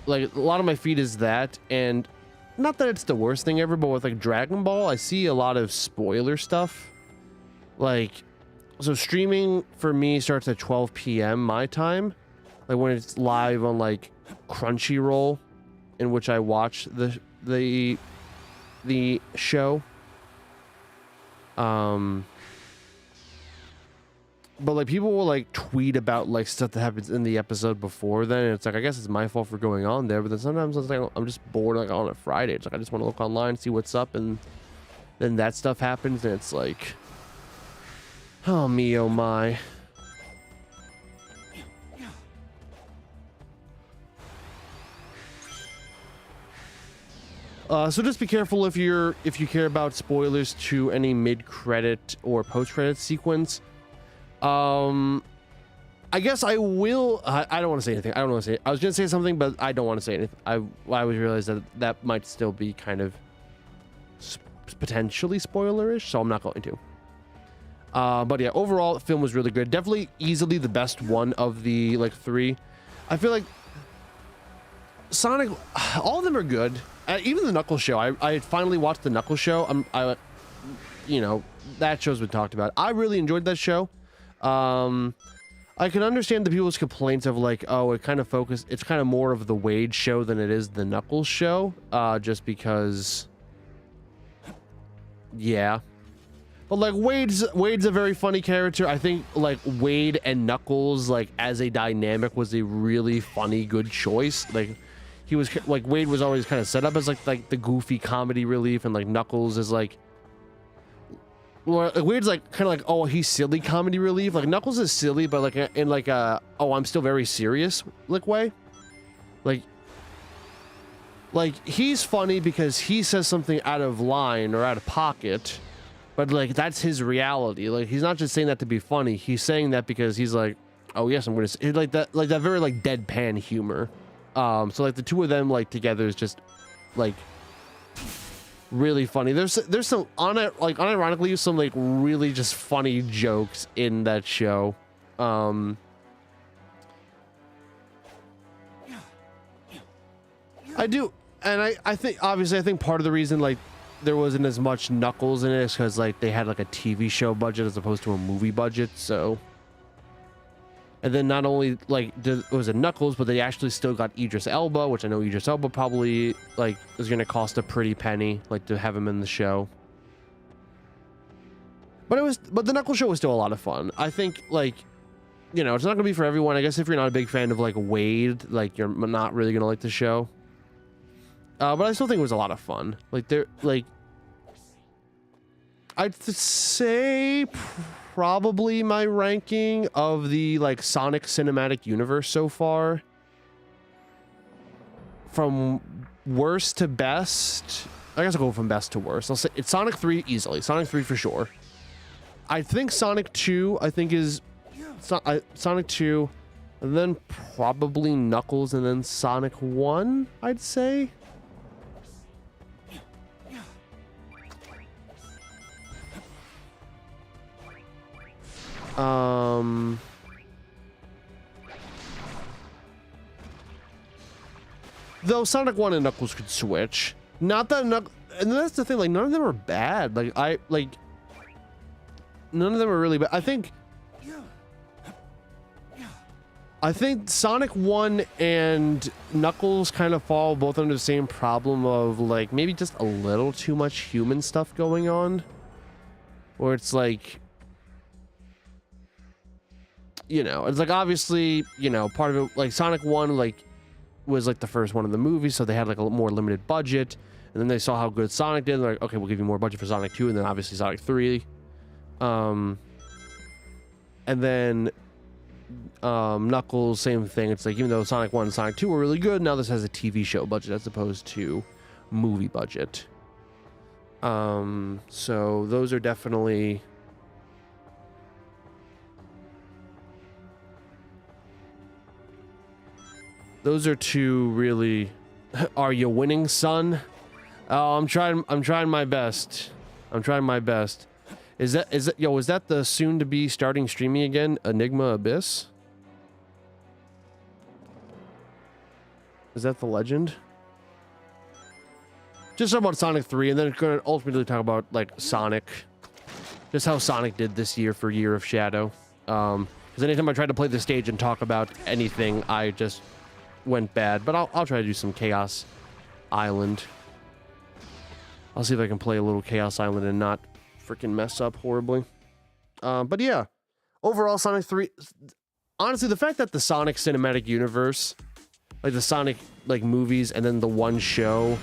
like a lot of my feed is that, and not that it's the worst thing ever, but with like Dragon Ball, I see a lot of spoiler stuff. Like, so streaming for me starts at 12 p.m. my time, like when it's live on like Crunchyroll, in which I watch the show. But like people will like tweet about like stuff that happens in the episode before then, and it's like, I guess it's my fault for going on there, but then sometimes it's like I'm just bored like on a Friday. It's like I just want to look online, see what's up, and then that stuff happens, and it's like, oh me, oh my. So just be careful if you care about spoilers to any mid-credit or post-credit sequence. I guess I will. I don't want to say anything. I don't want to say. I was gonna say something, but I don't want to say anything. I always realize that might still be kind of potentially spoilerish, so I'm not going to. But yeah, overall, the film was really good. Definitely, easily the best one of the like three. I feel like Sonic, all of them are good. Even the Knuckles show. I finally watched the Knuckles show. You know, that show's been talked about. I really enjoyed that show. I can understand the people's complaints of like, oh, it's kind of more of the Wade show than it is the Knuckles show, just because, yeah. But like Wade's a very funny character. I think like Wade and Knuckles like as a dynamic was a really funny, good choice. Like he was like, Wade was always kind of set up as like the goofy comedy relief, and like Knuckles is like, well, Wade's like kind of like, oh, he's silly comedy relief. Like Knuckles is silly, but like in like a, oh, I'm still very serious like way. Like he's funny because he says something out of line or out of pocket, but like that's his reality. Like he's not just saying that to be funny. He's saying that because he's like, oh yes, I'm gonna say, like that very like deadpan humor. So like the two of them like together is just like really funny. There's some unironically some like really just funny jokes in that show. I do, and I think obviously I think part of the reason like there wasn't as much Knuckles in it is because like they had like a TV show budget as opposed to a movie budget. So, and then not only like was it Knuckles, but they actually still got Idris Elba, which I know Idris Elba probably like is gonna cost a pretty penny, like to have him in the show. But the Knuckles show was still a lot of fun. I think like, you know, it's not gonna be for everyone. I guess if you're not a big fan of like Wade, like you're not really gonna like the show. But I still think it was a lot of fun. Like I'd say probably my ranking of the like Sonic cinematic universe so far, from worst to best. I guess I'll go from best to worst. I'll say it's Sonic 3 easily. Sonic 3 for sure. I think Sonic 2, I think is Sonic 2, and then probably Knuckles, and then Sonic 1, I'd say. Though Sonic 1 and Knuckles could switch. Not that and that's the thing, like none of them are bad. Like none of them are really bad. I think Sonic 1 and Knuckles kind of fall both under the same problem of like maybe just a little too much human stuff going on. Where it's like, you know, it's like obviously, you know, part of it, like Sonic 1 like was like the first one in the movie, so they had like a more limited budget, and then they saw how good Sonic did, and they're like, okay, we'll give you more budget for Sonic 2, and then obviously Sonic 3. And then Knuckles, same thing. It's like, even though Sonic 1 and Sonic 2 were really good, now this has a TV show budget as opposed to movie budget. So those are definitely... Those are two really... Are you winning, son? Oh, I'm trying my best. I'm trying my best. Is that the soon to be starting streaming again, Enigma Abyss? Is that the legend? Just talk about Sonic 3, and then going to ultimately talk about like Sonic, just how Sonic did this year for Year of Shadow. Because anytime I tried to play the stage and talk about anything, I just went bad. But I'll try to do some Chaos Island. I'll see if I can play a little Chaos Island and not freaking mess up horribly. But yeah, overall Sonic 3, honestly, the fact that the Sonic cinematic universe, like the Sonic like movies and then the one show,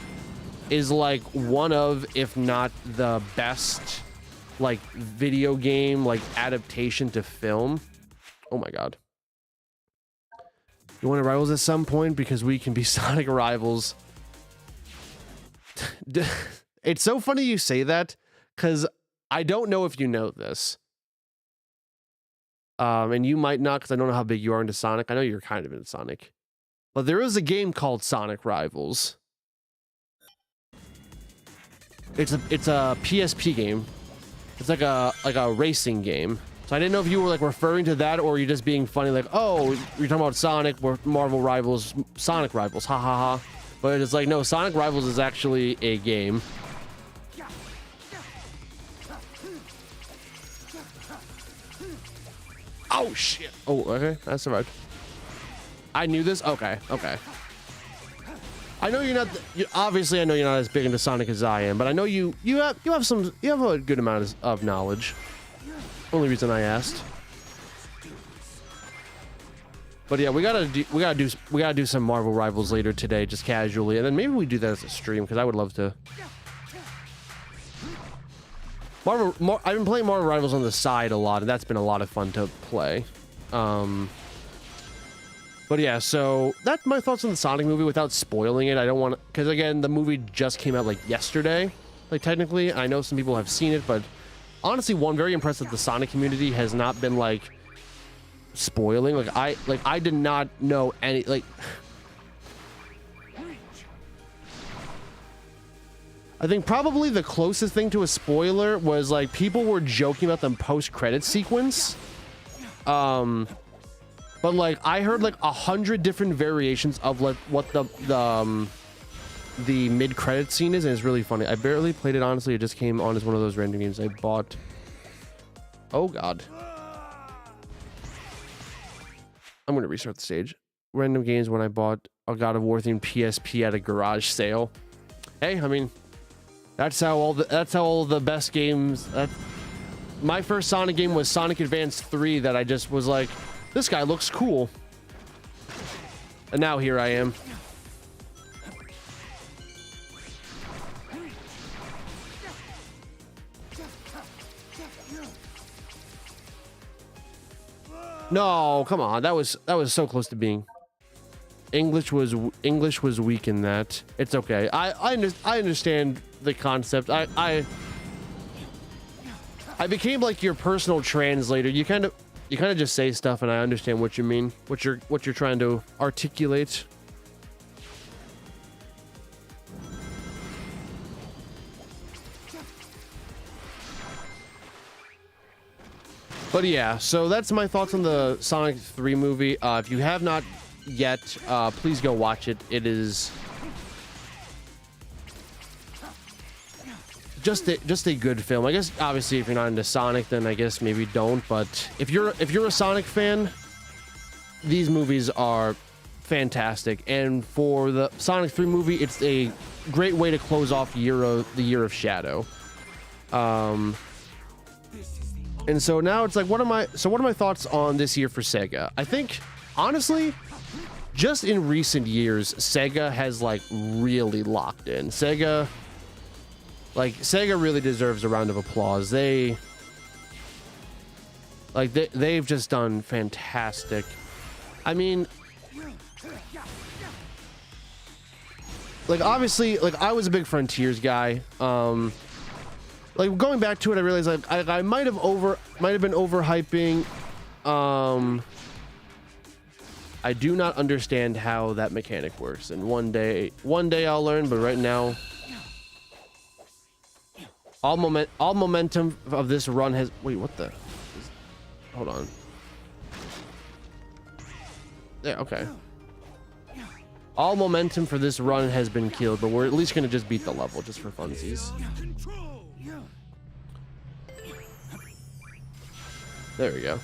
is like one of, if not the best, like video game like adaptation to film. Oh my god. You want to rivals at some point? Because we can be Sonic rivals. It's so funny you say that, because I don't know if you know this. And you might not, because I don't know how big you are into Sonic. I know you're kind of into Sonic. But there is a game called Sonic Rivals. It's a PSP game. It's like a racing game. So I didn't know if you were like referring to that, or you're just being funny, like, oh, you're talking about Sonic, we're Marvel Rivals, Sonic Rivals, ha ha ha. But it's like, no, Sonic Rivals is actually a game. Oh shit. Oh, okay, I survived. I knew this. Okay, okay. I know you're not. Obviously, I know you're not as big into Sonic as I am, but I know you have a good amount of knowledge. Only reason I asked. But yeah, we gotta do some Marvel Rivals later today, just casually, and then maybe we do that as a stream, because I would love to. I've been playing Marvel Rivals on the side a lot, and that's been a lot of fun to play. But yeah, so that's my thoughts on the Sonic movie without spoiling it. I don't want to, because again, the movie just came out like yesterday, like technically. I know some people have seen it, but honestly, very impressed that the Sonic community has not been like spoiling. Like I did not know any, like, I think probably the closest thing to a spoiler was like people were joking about the post-credit sequence. But like I heard like 100 different variations of like what the mid-credit scene is, and it's really funny. I barely played it, honestly. It just came on as one of those random games I bought. Oh god. I'm gonna restart the stage. Random games when I bought a God of War themed PSP at a garage sale. Hey, I mean, that's how all the best games. My first Sonic game was Sonic Advance 3 that I just was like, this guy looks cool. And now here I am. No, come on. That was so close to being. English was weak in that. It's okay. I understand the concept. I became like your personal translator. You kind of just say stuff and I understand what you mean. What you're trying to articulate. But yeah, so that's my thoughts on the Sonic 3 movie. If you have not yet, please go watch it. It is just a good film. I guess obviously if you're not into Sonic, then I guess maybe don't. But if you're a Sonic fan, these movies are fantastic. And for the Sonic 3 movie, it's a great way to close off the Year of Shadow. And so now it's like, what are my thoughts on this year for Sega? I think, honestly, just in recent years, Sega has like really locked in. Sega really deserves a round of applause. They've just done fantastic. I mean, like obviously, like I was a big Frontiers guy. Like going back to it, I realized like I might have been overhyping. I do not understand how that mechanic works, and one day I'll learn. But right now, all momentum of this run has. Wait, what the? Hold on. Yeah, okay. All momentum for this run has been killed, but we're at least gonna just beat the level just for funsies. There we go.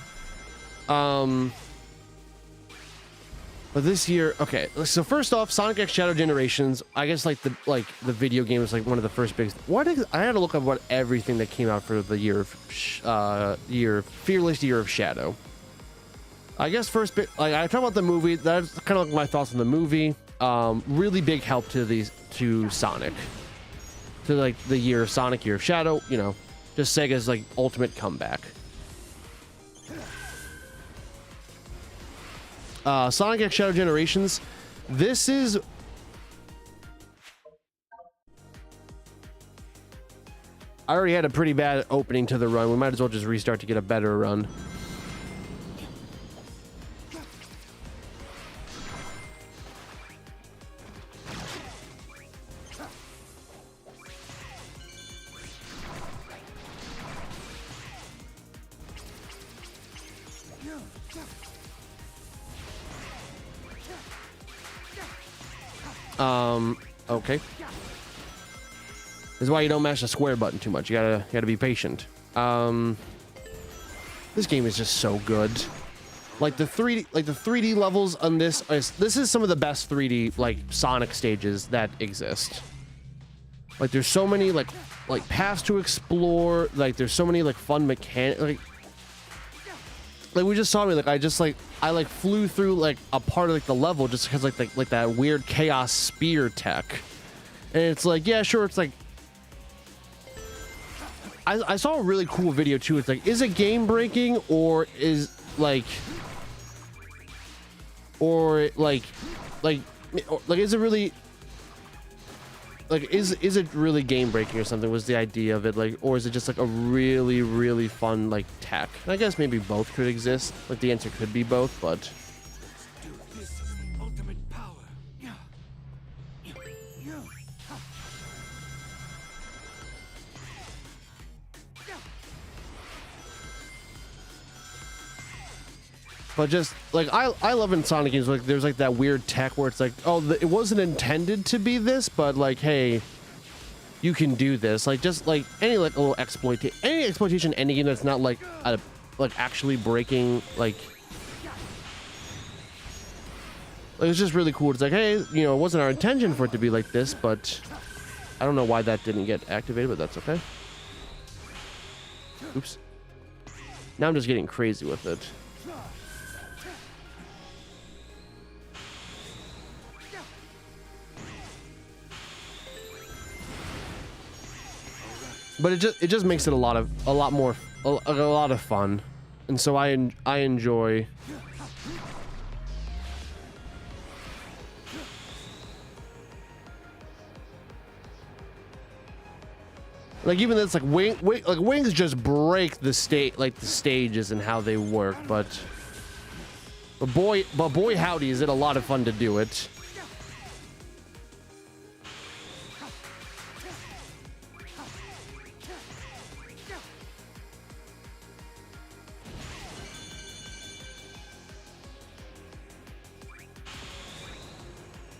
But this year, okay. So first off, Sonic X Shadow Generations. I guess like the video game was like one of the first big. I had to look up what everything that came out for the Fearless Year of Shadow. I guess first bit, like I talk about the movie. That's kind of like my thoughts on the movie. Really big help to Sonic, to like the year of Sonic, Year of Shadow. You know, just Sega's like ultimate comeback. Sonic X Shadow Generations. This is I already had a pretty bad opening to the run. We might as well just restart to get a better run. Okay. This is why you don't mash the square button too much. You gotta be patient. This game is just so good. Like the 3D levels on this is some of the best 3D like Sonic stages that exist. Like there's so many like paths to explore. Like there's so many like fun mechanics. Like we just saw me like I flew through like a part of like the level just because like that weird chaos spear tech, and it's like, yeah, sure, it's like I saw a really cool video too. It's like, is it game breaking or is like is it really like is it really game breaking or something was the idea of it, like, or is it just like a really really fun like tech? And I guess maybe both could exist. Like the answer could be both, but This is the ultimate power. but just like I love in Sonic games, like there's like that weird tech where it's like, oh, it wasn't intended to be this, but like, hey, you can do this. Like just like any like little exploitation, any game that's not like actually breaking like it's just really cool. It's like, hey, you know, it wasn't our intention for it to be like this, but I don't know why that didn't get activated, but that's okay. Oops. Now I'm just getting crazy with it. But it just makes it a lot of fun. And so I enjoy. Like even this, like wings just break the stages and how they work, but boy howdy, is it a lot of fun to do it.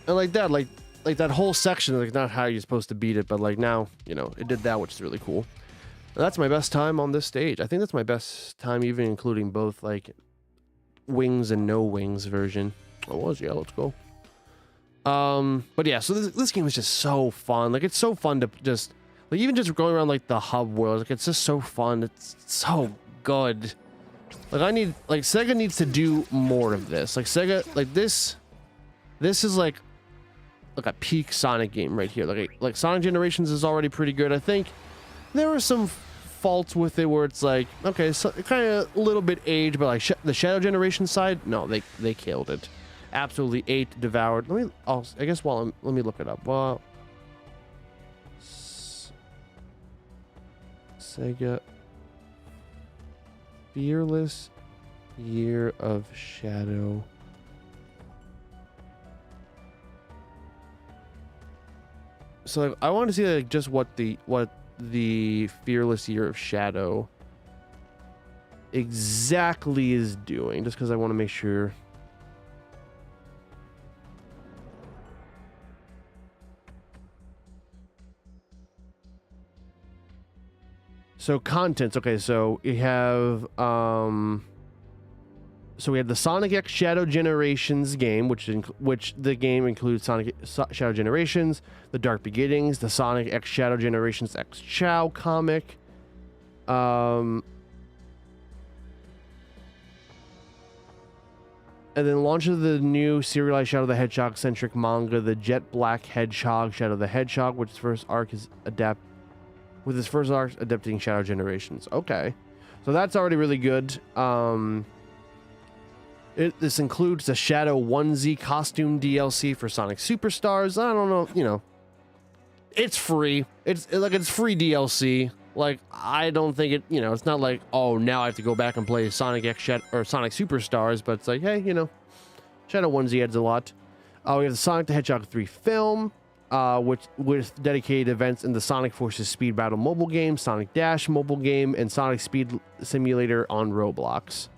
And like that whole section, like not how you're supposed to beat it, but like now, you know, it did that, which is really cool. And that's my best time on this stage. I think that's my best time, even including both like wings and no wings version. Oh, it was, yeah, let's go. But yeah, so this game is just so fun. Like it's so fun to just like even just going around like the hub world. Like it's just so fun. It's so good. Like Sega needs to do more of this. Like Sega, like this is like a peak Sonic game right here. Like Sonic Generations is already pretty good. I think there were some faults with it where it's like, okay, so kind of a little bit aged, but like the Shadow Generation side, no, they killed it. Absolutely ate, devoured. Let me look it up. Well, Sega Fearless Year of Shadow. So like, I want to see like just what the Fearless Year of Shadow exactly is doing, just because I want to make sure. So contents, okay, so we have so we have the Sonic X Shadow Generations game, which the game includes Sonic Shadow Generations, The Dark Beginnings, the Sonic X Shadow Generations X Chao comic, and then launch of the new serialized Shadow the Hedgehog centric manga, the Jet Black Hedgehog Shadow the Hedgehog, which its first arc is adapting Shadow Generations. Okay, so that's already really good. This includes the Shadow onesie costume DLC for Sonic Superstars. I don't know, you know, it's free. It's free DLC. Like, I don't think it, you know, it's not like, oh, now I have to go back and play Sonic X or Sonic Superstars, but it's like, hey, you know, Shadow onesie adds a lot. We have the Sonic the Hedgehog 3 film, which with dedicated events in the Sonic Forces Speed Battle mobile game, Sonic Dash mobile game, and Sonic Speed Simulator on Roblox.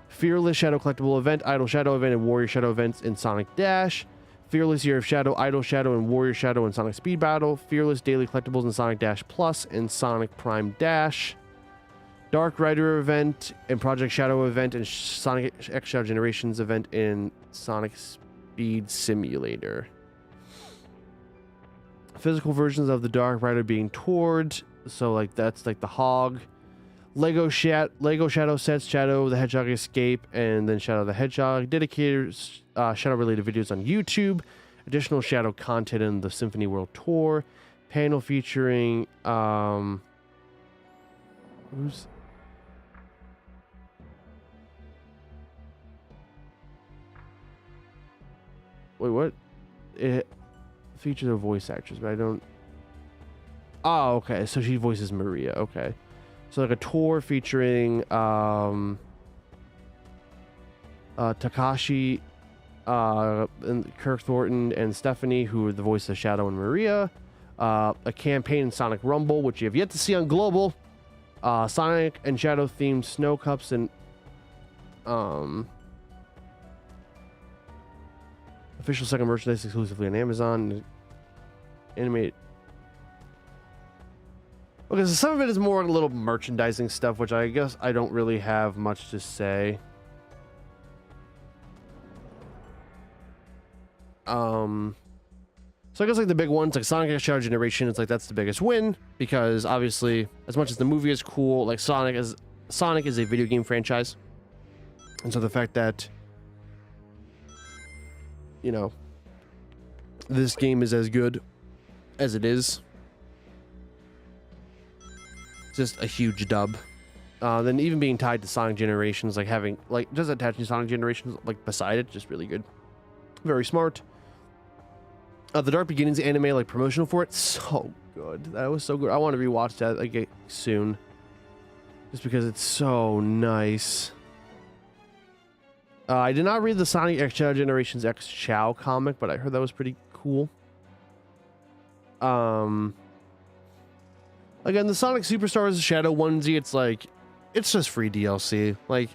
Fearless Shadow collectible event, Idol Shadow event, and Warrior Shadow events in Sonic Dash. Fearless Year of Shadow, Idol Shadow, and Warrior Shadow in Sonic Speed Battle. Fearless daily collectibles in Sonic Dash Plus and Sonic Prime Dash. Dark Rider event and Project Shadow event and Sonic X Shadow Generations event in Sonic Speed Simulator. Physical versions of the Dark Rider being toured. So like that's like the Hog. Lego Shadow sets, Shadow the Hedgehog Escape, and then Shadow the Hedgehog. Dedicated Shadow-related videos on YouTube. Additional Shadow content in the Symphony World Tour. Panel featuring... Who's... Wait, what? It features a voice actress, but I don't... Oh, okay. So she voices Maria. Okay. So like a tour featuring Takashi, and Kirk Thornton, and Stephanie, who are the voice of Shadow and Maria. A campaign in Sonic Rumble, which you have yet to see on Global. Sonic and Shadow themed snow cups and official second merchandise exclusively on Amazon. Animate. Okay, so some of it is more a little merchandising stuff, which I guess I don't really have much to say. So I guess like the big ones, like Sonic X Shadow Generation, it's like that's the biggest win because obviously, as much as the movie is cool, like Sonic is a video game franchise, and so the fact that, you know, this game is as good as it is. Just a huge dub. Then even being tied to Sonic Generations, like having like just attaching Sonic Generations like beside it, just really good. Very smart. The Dark Beginnings anime, like promotional for it, so good. That was so good. I want to rewatch that like soon, just because it's so nice. I did not read the Sonic X Shadow Generations X Chao comic, but I heard that was pretty cool. Again, the Sonic Superstars Shadow onesie, it's like, it's just free DLC. Like,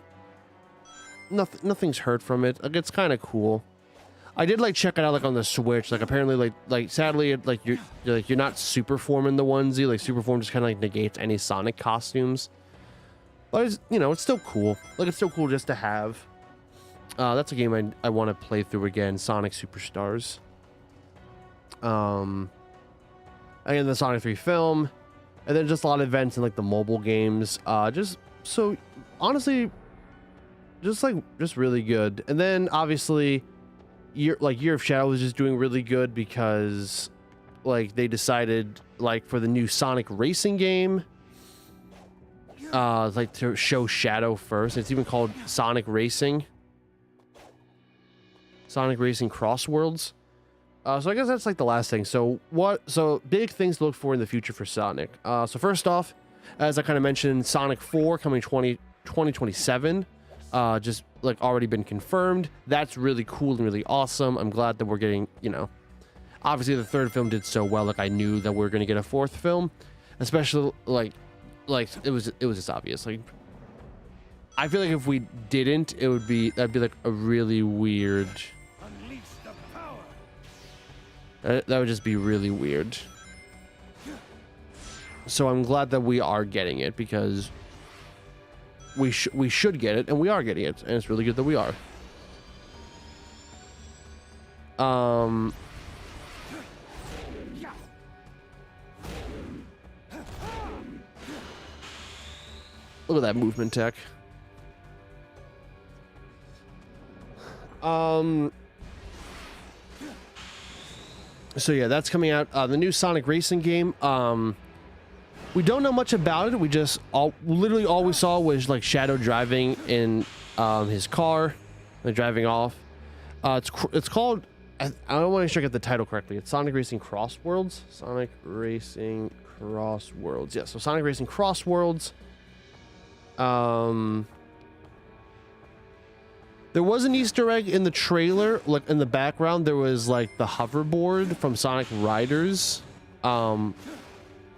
nothing's hurt from it. Like, it's kind of cool. I did like check it out like on the Switch. Like apparently like sadly like you're not super form in the onesie. Like super form just kind of like negates any Sonic costumes. But it's, you know, it's still cool. Like it's still cool just to have. That's a game I want to play through again. Sonic Superstars. Again, the Sonic 3 film, and then just a lot of events in like the mobile games. Just so honestly, just really good. And then obviously. Year of Shadow was just doing really good because like they decided like for the new Sonic racing game like to show Shadow first. It's even called Sonic Racing Cross Worlds. So I guess that's like the last thing. So big things to look for in the future for Sonic. So first off, as I kind of mentioned, Sonic 4 coming 2027. Just like already been confirmed. That's really cool and really awesome. I'm glad that we're getting, you know, obviously the third film did so well. Like I knew that we were going to get a fourth film, especially like it was just obvious. Like I feel like if we didn't, that'd be like a really weird. Unleash the power. That would just be really weird. So I'm glad that we are getting it because we should get it, and we are getting it, and it's really good that we are. Look at that movement tech. So yeah, that's coming out. The new Sonic Racing game. We don't know much about it. We just literally all we saw was like Shadow driving in his car, like driving off. It's called. I don't want to make sure I get the title correctly. It's Sonic Racing Cross Worlds. Sonic Racing Cross Worlds. Yeah. So Sonic Racing Cross Worlds. There was an Easter egg in the trailer, like in the background. There was like the hoverboard from Sonic Riders.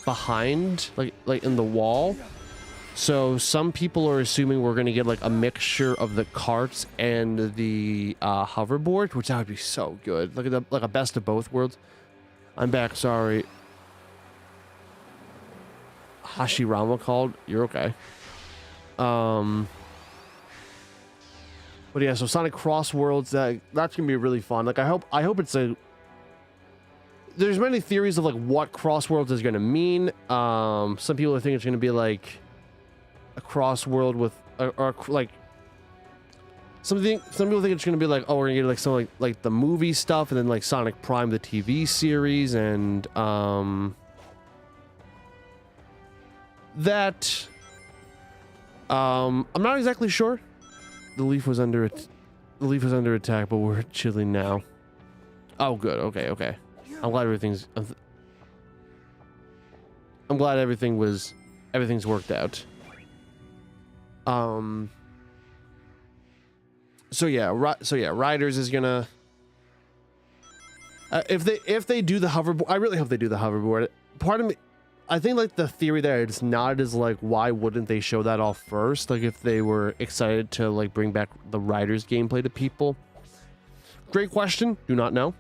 Behind like in the wall, so some people are assuming we're gonna get like a mixture of the carts and the hoverboard, which that would be so good. Look at like a best of both worlds. I'm back. Sorry, Hashirama called. You're okay. But yeah, so Sonic Cross Worlds, that's gonna be really fun. Like I hope it's a. There's many theories of like what Cross Worlds is going to mean. Some people think it's going to be like a cross world with or like some people think it's going to be like, oh, we're going to get like some like the movie stuff, and then like Sonic Prime the TV series, and that I'm not exactly sure. The leaf was under attack, but we're chilling now. Oh good. Okay. I'm glad everything's worked out. So yeah, Riders is gonna if they do the hoverboard. I really hope they do the hoverboard. Part of me, I think like the theory there it's not is like why wouldn't they show that off first? Like if they were excited to like bring back the Riders gameplay to people. Great question. Do not know.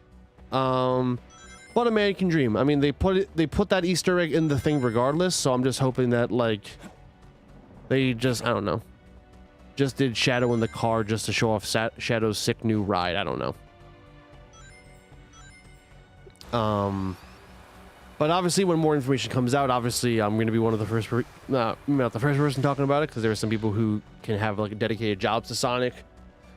But American Dream. I mean, they put that Easter egg in the thing regardless, so I'm just hoping that like they just, I don't know, just did Shadow in the car just to show off Shadow's sick new ride. I don't know. But obviously when more information comes out, obviously I'm going to be one of the first, not the first person talking about it, because there are some people who can have like dedicated jobs to Sonic.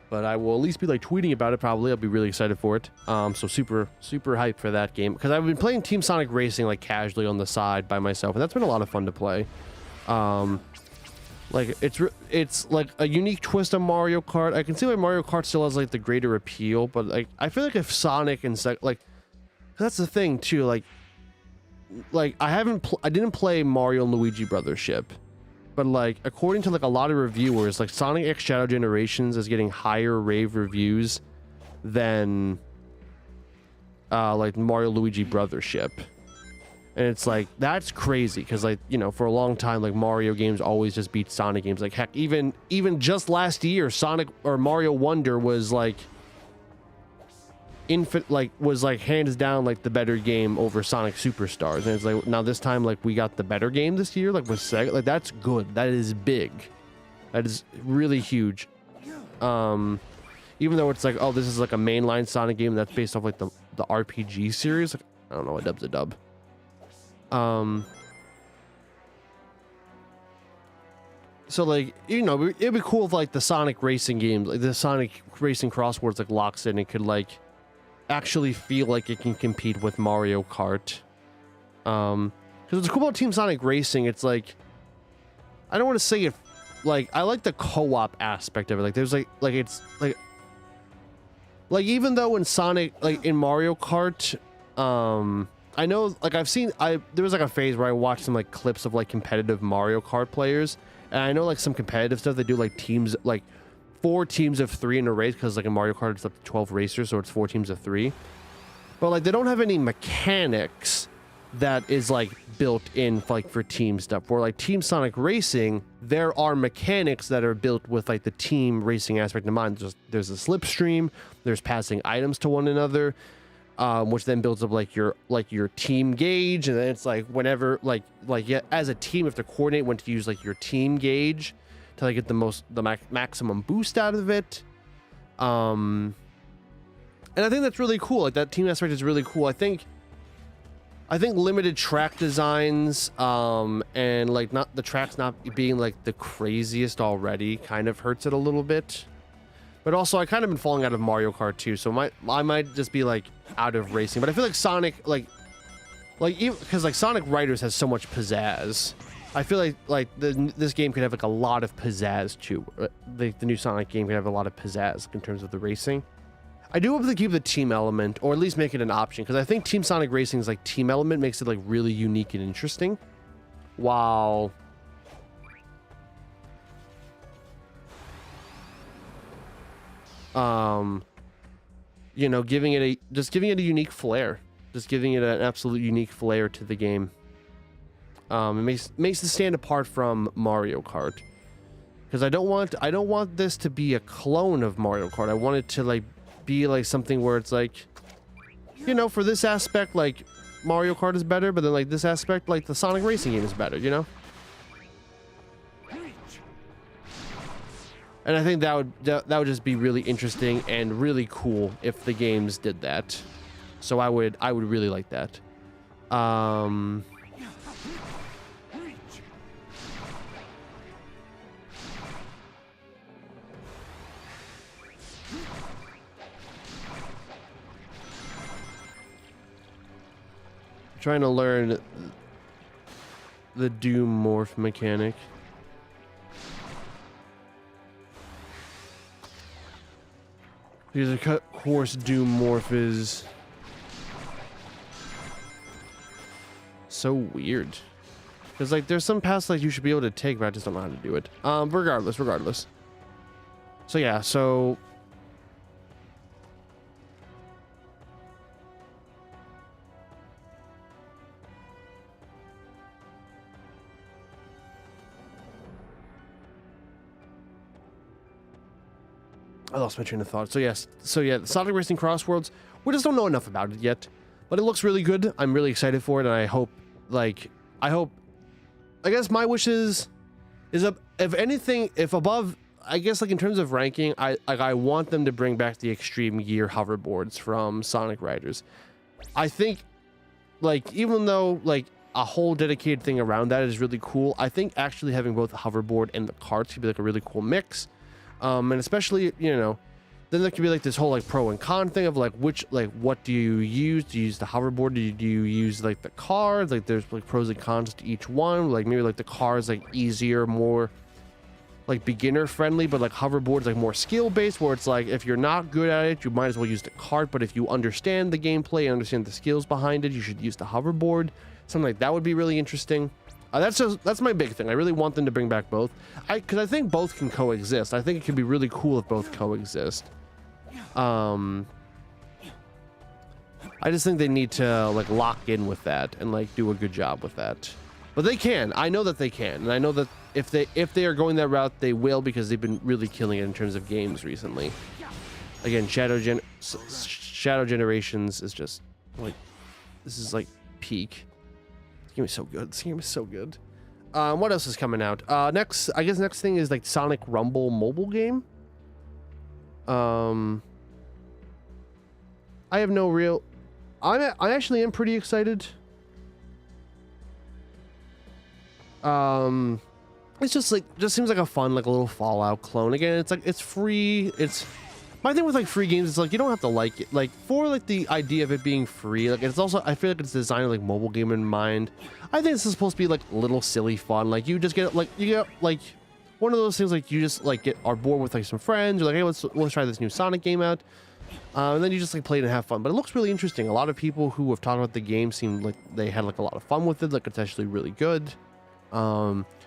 But I will at least be like tweeting about it probably. I'll be really excited for it. So super hyped for that game. Because I've been playing Team Sonic Racing like casually on the side by myself. And that's been a lot of fun to play. Like it's like a unique twist on Mario Kart. I can see why Mario Kart still has like the greater appeal, but like I feel like if Sonic and like that's the thing too. Like I didn't play Mario and Luigi Brothers ship, but like according to like a lot of reviewers, like Sonic X Shadow Generations is getting higher rave reviews than like Mario Luigi Brothers ship. And it's like, that's crazy because like, you know, for a long time, like Mario games always just beat Sonic games. Like heck, even just last year, Sonic or Mario Wonder was like was like hands down like the better game over Sonic Superstars. And it's like, now this time like we got the better game this year, like with Sega. Like that's good. That is big. That is really huge. Even though it's like, oh, this is like a mainline Sonic game that's based off like the RPG series. Like, I don't know, a dub's a dub. So like, you know, it'd be cool if like the Sonic racing games, like the Sonic racing crosswords like locks in, it could like actually feel like it can compete with Mario Kart. Because what's cool about Team Sonic Racing, it's like, I don't want to say it, like I like the co-op aspect of it. Like there's like it's like even though in Sonic, like in Mario Kart, I know, like there was like a phase where I watched some like clips of like competitive Mario Kart players, and I know like some competitive stuff they do like teams, like 4 teams of 3 in a race, because like in Mario Kart it's up to 12 racers, so it's 4 teams of 3. But like they don't have any mechanics that is like built in like for team stuff. For like Team Sonic Racing, there are mechanics that are built with like the team racing aspect in mind. There's a slipstream, there's passing items to one another. Which then builds up like your team gauge, and then it's like whenever yeah, as a team you have to coordinate when to use like your team gauge to like get the maximum boost out of it. And I think that's really cool. Like that team aspect is really cool. I think limited track designs and like not the tracks not being like the craziest already kind of hurts it a little bit. But also, I kind of been falling out of Mario Kart too, so I might just be like out of racing. But I feel like Sonic, like even because like Sonic Riders has so much pizzazz. I feel like this game could have like a lot of pizzazz too. The new Sonic game could have a lot of pizzazz in terms of the racing. I do hope they keep the team element, or at least make it an option, because I think Team Sonic Racing's like team element makes it like really unique and interesting. While you know, giving it a unique flair, just giving it an absolute unique flair to the game. It makes it stand apart from Mario Kart, because I don't want this to be a clone of Mario Kart. I want it to like be like something where it's like, you know, for this aspect like Mario Kart is better, but then like this aspect like the Sonic Racing game is better, you know. And I think that would just be really interesting and really cool if the games did that. So I would really like that. Trying to learn the Doom morph mechanic. Because of course Doom morph is so weird. Because like there's some paths like you should be able to take, but I just don't know how to do it. Regardless. So yeah, so I lost my train of thought. So yes, the Sonic Racing Crossworlds, we just don't know enough about it yet, but it looks really good. I'm really excited for it, and I hope, I guess my wish is if anything, if above, I guess like in terms of ranking, I want them to bring back the Extreme Gear hoverboards from Sonic Riders. I think, like, even though like a whole dedicated thing around that is really cool, I think actually having both the hoverboard and the carts could be like a really cool mix. And especially, you know, then there could be like this whole like pro and con thing of like what do you use? Do you use the hoverboard? Do you use like the cars? Like there's like pros and cons to each one. Like maybe like the car is like easier, more like beginner friendly, but like hoverboards like more skill based, where it's like if you're not good at it, you might as well use the cart, but if you understand the gameplay and understand the skills behind it, you should use the hoverboard. Something like that would be really interesting. That's my big thing. I really want them to bring back both, because I think both can coexist. I think it could be really cool if both coexist. I just think they need to like lock in with that and like do a good job with that. But they can. I know that they can, and I know that if they are going that route, they will, because they've been really killing it in terms of games recently. Again, Shadow Generations is just like, this is like peak. This game is so good. This game is so good. What else is coming out? Next thing is like Sonic Rumble mobile game. I have no real. I actually am pretty excited. It's just seems like a fun, like a little Fallout clone. Again, it's like, it's free. It's my thing with like free games is like, you don't have to like it. Like, for like the idea of it being free, like it's also, I feel like it's designed with like mobile game in mind. I think this is supposed to be like little silly fun. Like you just get like, you get like one of those things, like you just like are bored with like some friends. You're like, hey, let's try this new Sonic game out. And then you just like play it and have fun. But it looks really interesting. A lot of people who have talked about the game seem like they had like a lot of fun with it. Like it's actually really good.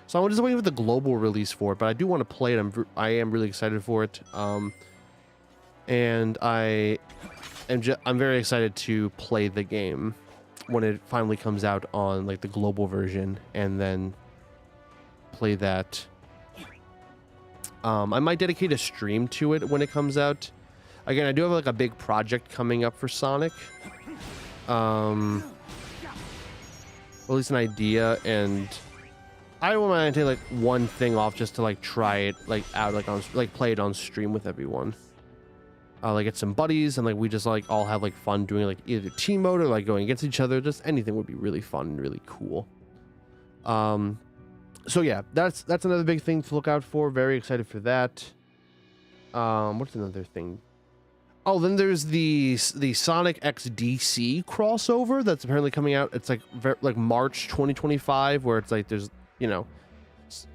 So I'm just waiting for the global release for it, but I do want to play it. I am really excited for it. And I'm very excited to play the game when it finally comes out on like the global version, and then play that. I might dedicate a stream to it when it comes out. Again, I do have like a big project coming up for Sonic. Or at least an idea, and I don't want to take like one thing off just to like try it like out, like on like play it on stream with everyone. Like get some buddies and like we just like all have like fun doing like either team mode or like going against each other. Just anything would be really fun and really cool. So yeah, that's another big thing to look out for. Very excited for that. What's another thing? Oh, then there's the Sonic X DC crossover that's apparently coming out. It's like March 2025, where it's like there's, you know,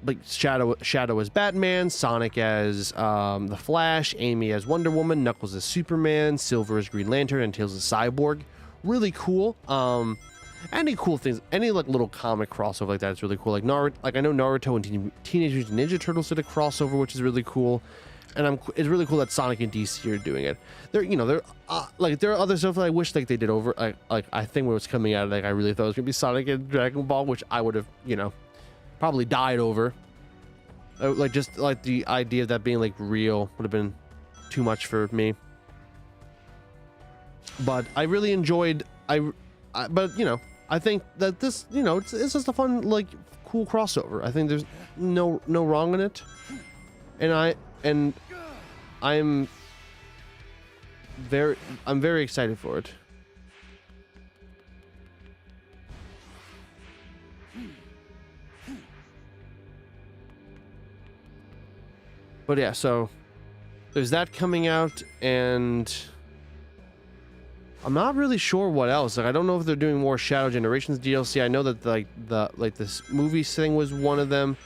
like Shadow as Batman, Sonic as the Flash, Amy as Wonder Woman, Knuckles as Superman, Silver as Green Lantern, and Tails as Cyborg. Really cool. Any cool things, any like little comic crossover like that is really cool. Like Naruto, like I know Naruto and Teenage Mutant Ninja Turtles did a crossover, which is really cool. And it's really cool that Sonic and DC are doing it. There are other stuff that I wish like they did over. Like I think when it was coming out, like I really thought it was gonna be Sonic and Dragon Ball, which I would have, you know, probably died over. Like just like the idea of that being like real would have been too much for me. But I really enjoyed. But you know, I think that this, you know, it's just a fun, like, cool crossover. I think there's no wrong in it, and I'm very excited for it. But yeah, so there's that coming out, and I'm not really sure what else. Like, I don't know if they're doing more Shadow Generations DLC. I know that like this movie thing was one of them.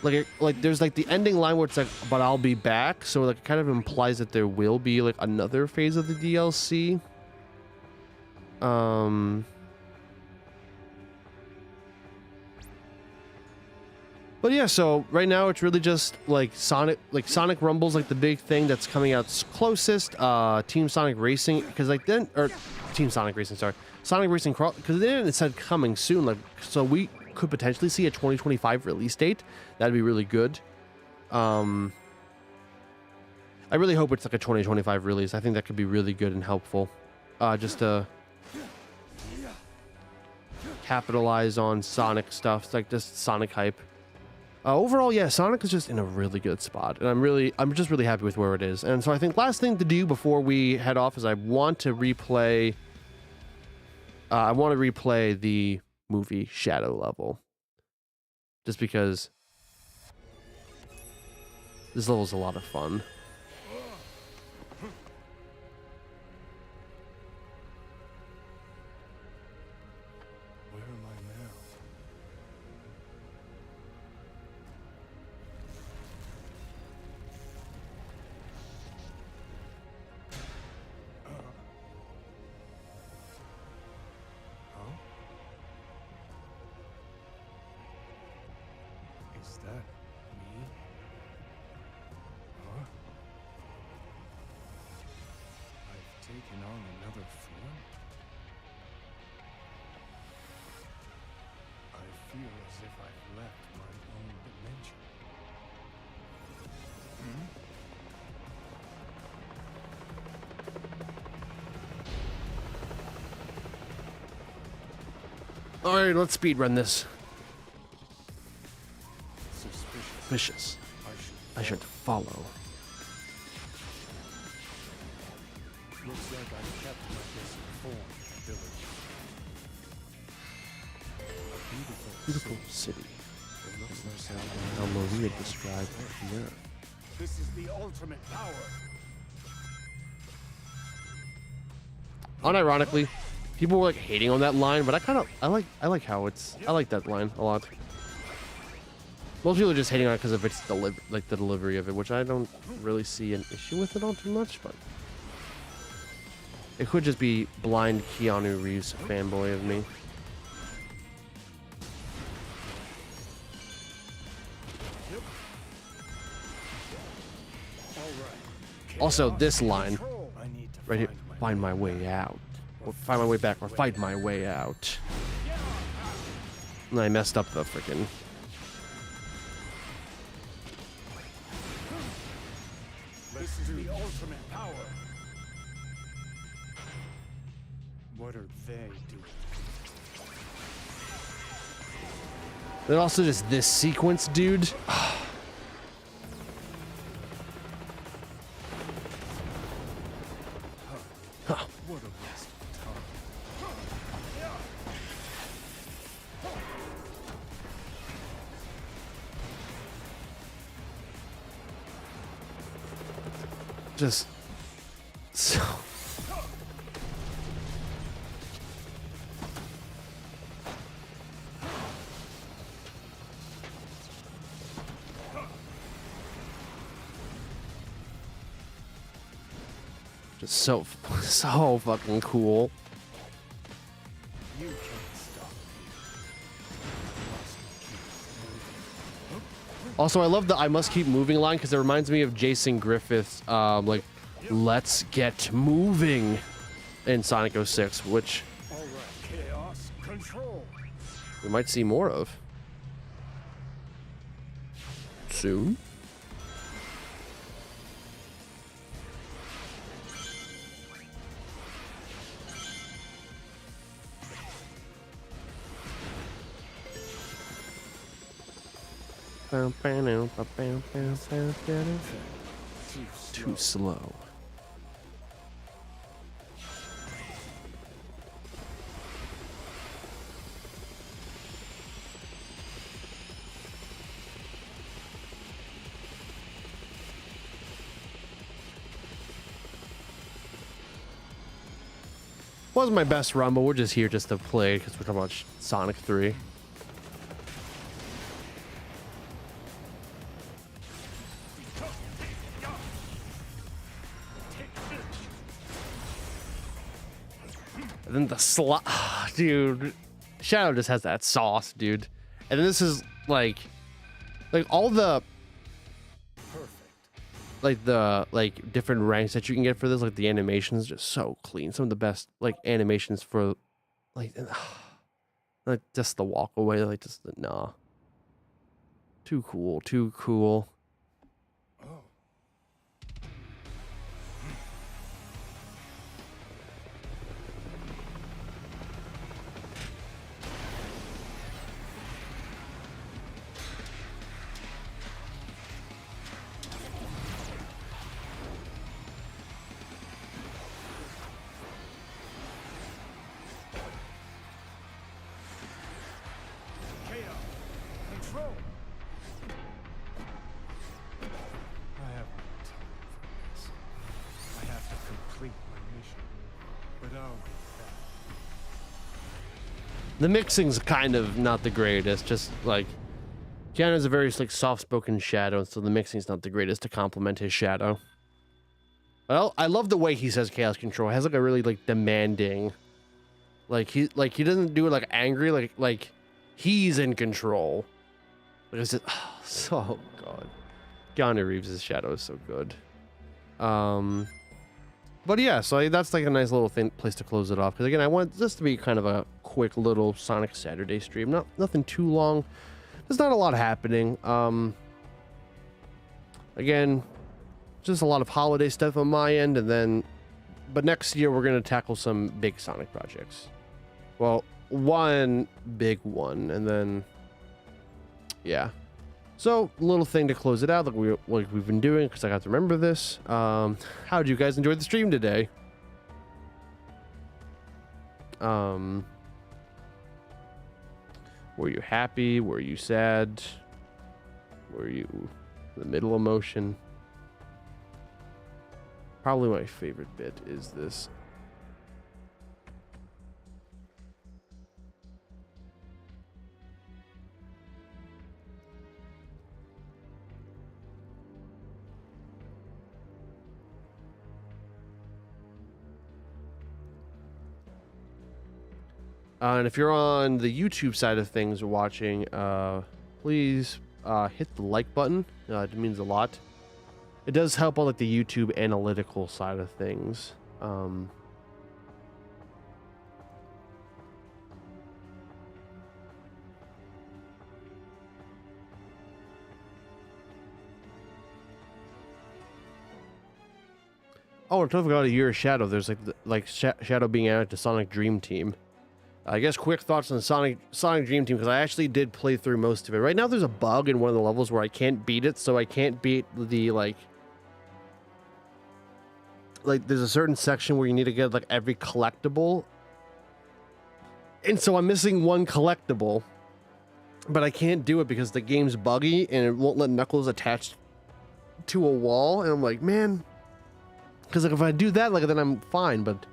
Like there's like the ending line where it's like, but I'll be back. So like it kind of implies that there will be like another phase of the DLC. But yeah, so right now it's really just like Sonic Rumble's like the big thing that's coming out closest. Team Sonic Racing, because like then, or Team Sonic Racing, sorry, Sonic Racing Cross, because then it said coming soon. Like, so we could potentially see a 2025 release date. That'd be really good. I really hope it's like a 2025 release. I think that could be really good and helpful. Just to capitalize on Sonic stuff, like just Sonic hype. Overall, yeah, Sonic is just in a really good spot, and I'm just really happy with where it is. And so I think last thing to do before we head off is I want to replay the movie Shadow level, just because this level is a lot of fun. Where am I now? Is that me? Huh? I've taken on another form? I feel as if I've left my own dimension. All right, let's speed run this. Suspicious. Vicious. I I should follow. Looks like I kept my missing form ability. A Beautiful city. It looks like How Maria described the Earth. this is the ultimate power. Unironically, people were like hating on that line, but I like how I like that line a lot. Most people are just hating on it because of its the delivery of it, which I don't really see an issue with it all too much, but it could just be blind Keanu Reeves fanboy of me. Also, this line I need to right here, find my way out, or find my way back, or fight my way out. And I messed up the freaking. This is the ultimate power. What are they doing? Then also just this sequence, dude. What a waste of time. Just so. Just so fucking cool. You can't stop me. Must keep moving. Also, I love the "I must keep moving" line because it reminds me of Jason Griffith's like "Let's get moving" in Sonic 06, which All right, chaos control. we might see more of soon. Too slow. Wasn't my best run, but we're just here just to play because we're talking about Sonic 3. And then the slot, dude. Shadow just has that sauce, dude. And then this is like all the different ranks that you can get for this, like the animations, just so clean. Some of the best like animations for like just the walk away, like just the nah. Too cool, too cool. Oh. Chaos control. I have no time for this. I have to complete my mission. But I'll be back. The mixing's kind of not the greatest. Just like Keanu's a very like soft-spoken Shadow, so the mixing's not the greatest to complement his Shadow. Well, I love the way he says chaos control. It has like a really like demanding, like he doesn't do it like angry, like he's in control. Like I said, so god, Keanu Reeves' Shadow is so good. But yeah, so that's like a nice little place to close it off. Because again, I want this to be kind of a quick little Sonic Saturday stream. Nothing too long. There's not a lot happening. Again, just a lot of holiday stuff on my end, and then, but next year we're gonna tackle some big Sonic projects. Well, one big one, and then, yeah. So, little thing to close it out, like we've been doing, because I got to remember this. How did you guys enjoy the stream today? Were you happy? Were you sad? Were you in the middle emotion? Probably my favorite bit is this. And if you're on the YouTube side of things watching, please hit the like button. It means a lot. It does help on like the YouTube analytical side of things. Oh, I totally forgot a Year of Shadow. There's like Shadow being added to Sonic Dream Team. I guess quick thoughts on Sonic Dream Team, because I actually did play through most of it. Right now there's a bug in one of the levels where I can't beat it, so I can't beat the like there's a certain section where you need to get like every collectible. And so I'm missing one collectible, but I can't do it because the game's buggy and it won't let Knuckles attach to a wall. And I'm like, man, because like if I do that, like then I'm fine, but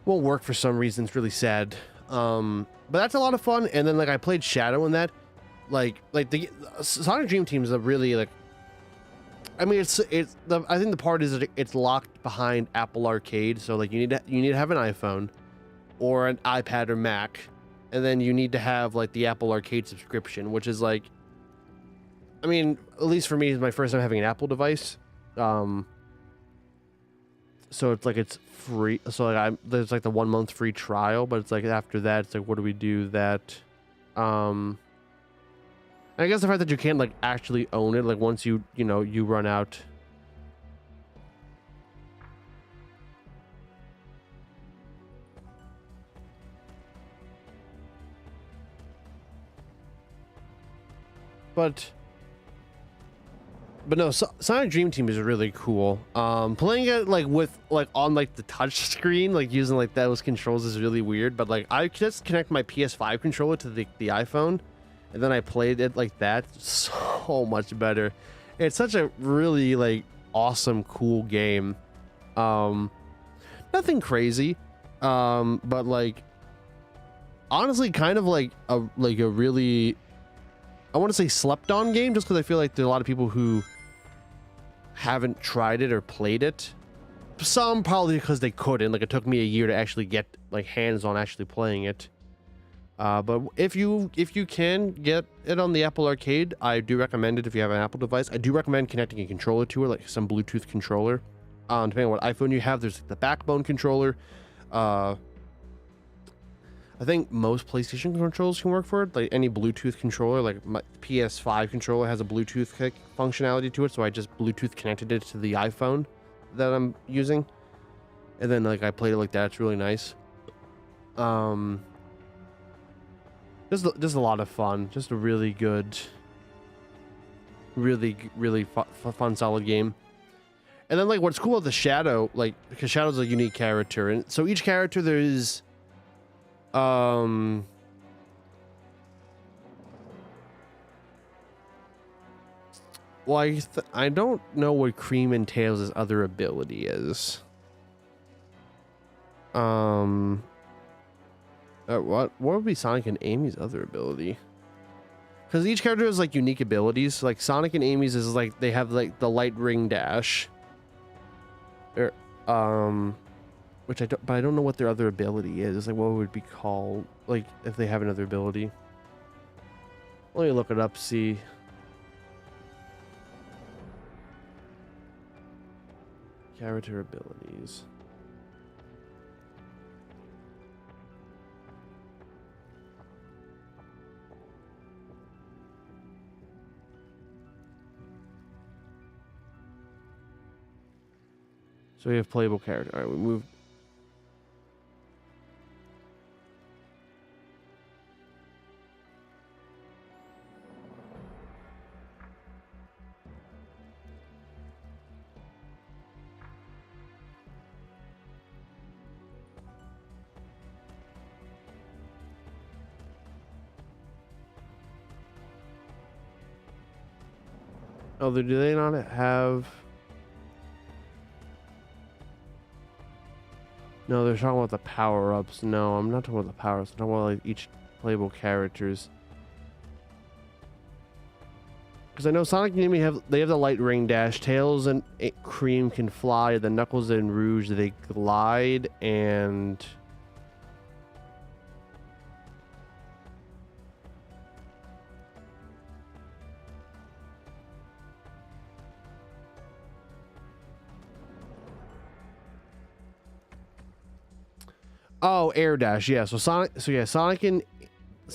won't work for some reason. It's really sad. But that's a lot of fun. And then like I played Shadow in that, like the Sonic Dream Team is a really like, I mean I think the part is that it's locked behind Apple Arcade, so like you need to have an iPhone or an iPad or Mac, and then you need to have like the Apple Arcade subscription, which is like, I mean, at least for me, it's my first time having an Apple device. So it's like it's free. So like there's like the 1 month free trial, but it's like after that, it's like, what do we do that? I guess the fact that you can't like actually own it, like once you run out. But no, Sonic Dream Team is really cool. Playing it like with like on like the touch screen, like using like those controls is really weird. But like I just connect my PS5 controller to the iPhone, and then I played it like that. So much better. It's such a really like awesome, cool game. Nothing crazy, but like honestly, kind of like a really, I want to say slept on game, just because I feel like there are a lot of people who haven't tried it or played it. Some probably because they couldn't. Like it took me a year to actually get like hands on actually playing it. But if you can get it on the Apple Arcade, I do recommend it. If you have an Apple device, I do recommend connecting a controller to it, like some Bluetooth controller. Depending on what iPhone you have, there's the Backbone controller. I think most PlayStation controllers can work for it. Like any Bluetooth controller, like my PS5 controller has a Bluetooth functionality to it, so I just Bluetooth connected it to the iPhone that I'm using, and then like I played it like that. It's really nice. Just a lot of fun. Just a really good, really fun, solid game. And then like what's cool about the Shadow, like because Shadow's a unique character, and so each character there is. Well, I don't know what Cream and Tails' other ability is. What would be Sonic and Amy's other ability? Because each character has like unique abilities. Like Sonic and Amy's is like they have like the light ring dash. Which I don't know what their other ability is. Like what would it be called? Like if they have another ability. Let me look it up, see. Character abilities. So we have playable character. All right, we move. Oh, do they not have? No, they're talking about the power-ups. No, I'm not talking about the power-ups. I'm talking about like each playable characters. Because I know Sonic and Amy have the light ring dash. Tails and Cream can fly. The Knuckles and Rouge they glide and. Oh, air dash. Yeah. So Sonic. So yeah, Sonic and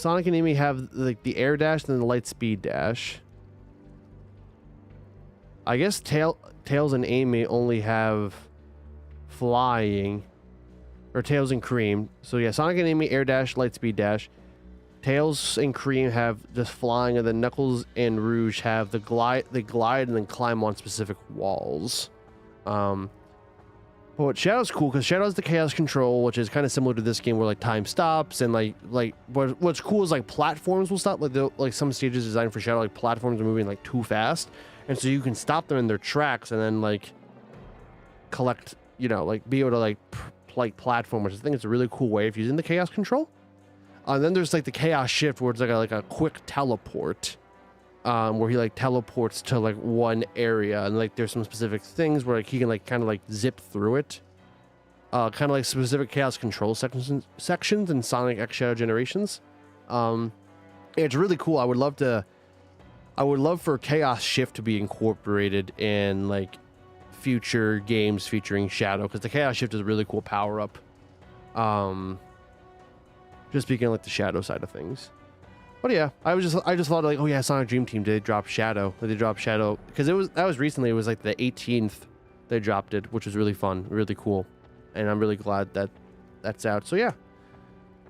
Amy have like the air dash and then the light speed dash. I guess Tails and Amy only have flying, or Tails and Cream. So yeah, Sonic and Amy air dash, light speed dash. Tails and Cream have just flying, and then Knuckles and Rouge have the glide. They glide and then climb on specific walls. But Shadow's cool because Shadow has the chaos control, which is kind of similar to this game where like time stops and like what's cool is like platforms will stop. Like some stages designed for Shadow, like platforms are moving like too fast, and so you can stop them in their tracks and then like collect, you know, like be able to like platform, which I think is a really cool way of using the chaos control. And then there's like the chaos shift where it's like a quick teleport. Where he like teleports to like one area, and like there's some specific things where like he can like kind of like zip through it, kind of like specific chaos control sections in Sonic X Shadow Generations. It's really cool. I would love for Chaos Shift to be incorporated in like future games featuring Shadow, because the Chaos Shift is a really cool power up. Just speaking of like the Shadow side of things. But yeah, I just thought like, oh yeah, Sonic Dream Team, did they drop Shadow? Did they drop Shadow? Because that was recently. It was like the 18th they dropped it, which was really fun, really cool, and I'm really glad that that's out. So yeah,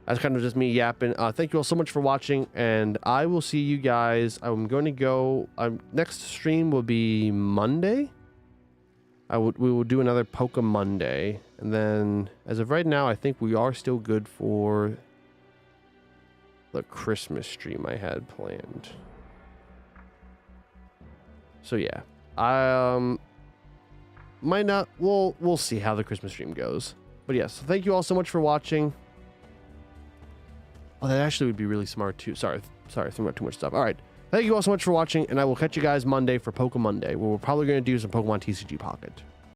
that's kind of just me yapping. Thank you all so much for watching, and I will see you guys. I'm going to go. Next stream will be Monday. We will do another Poke Monday, and then as of right now, I think we are still good for the Christmas stream I had planned. So yeah, I might not. We'll see how the Christmas stream goes. But yes, so thank you all so much for watching. Oh, that actually would be really smart too. Sorry, thinking about too much stuff. All right, thank you all so much for watching, and I will catch you guys Monday for Poke Monday, where we're probably going to do some Pokemon TCG Pocket.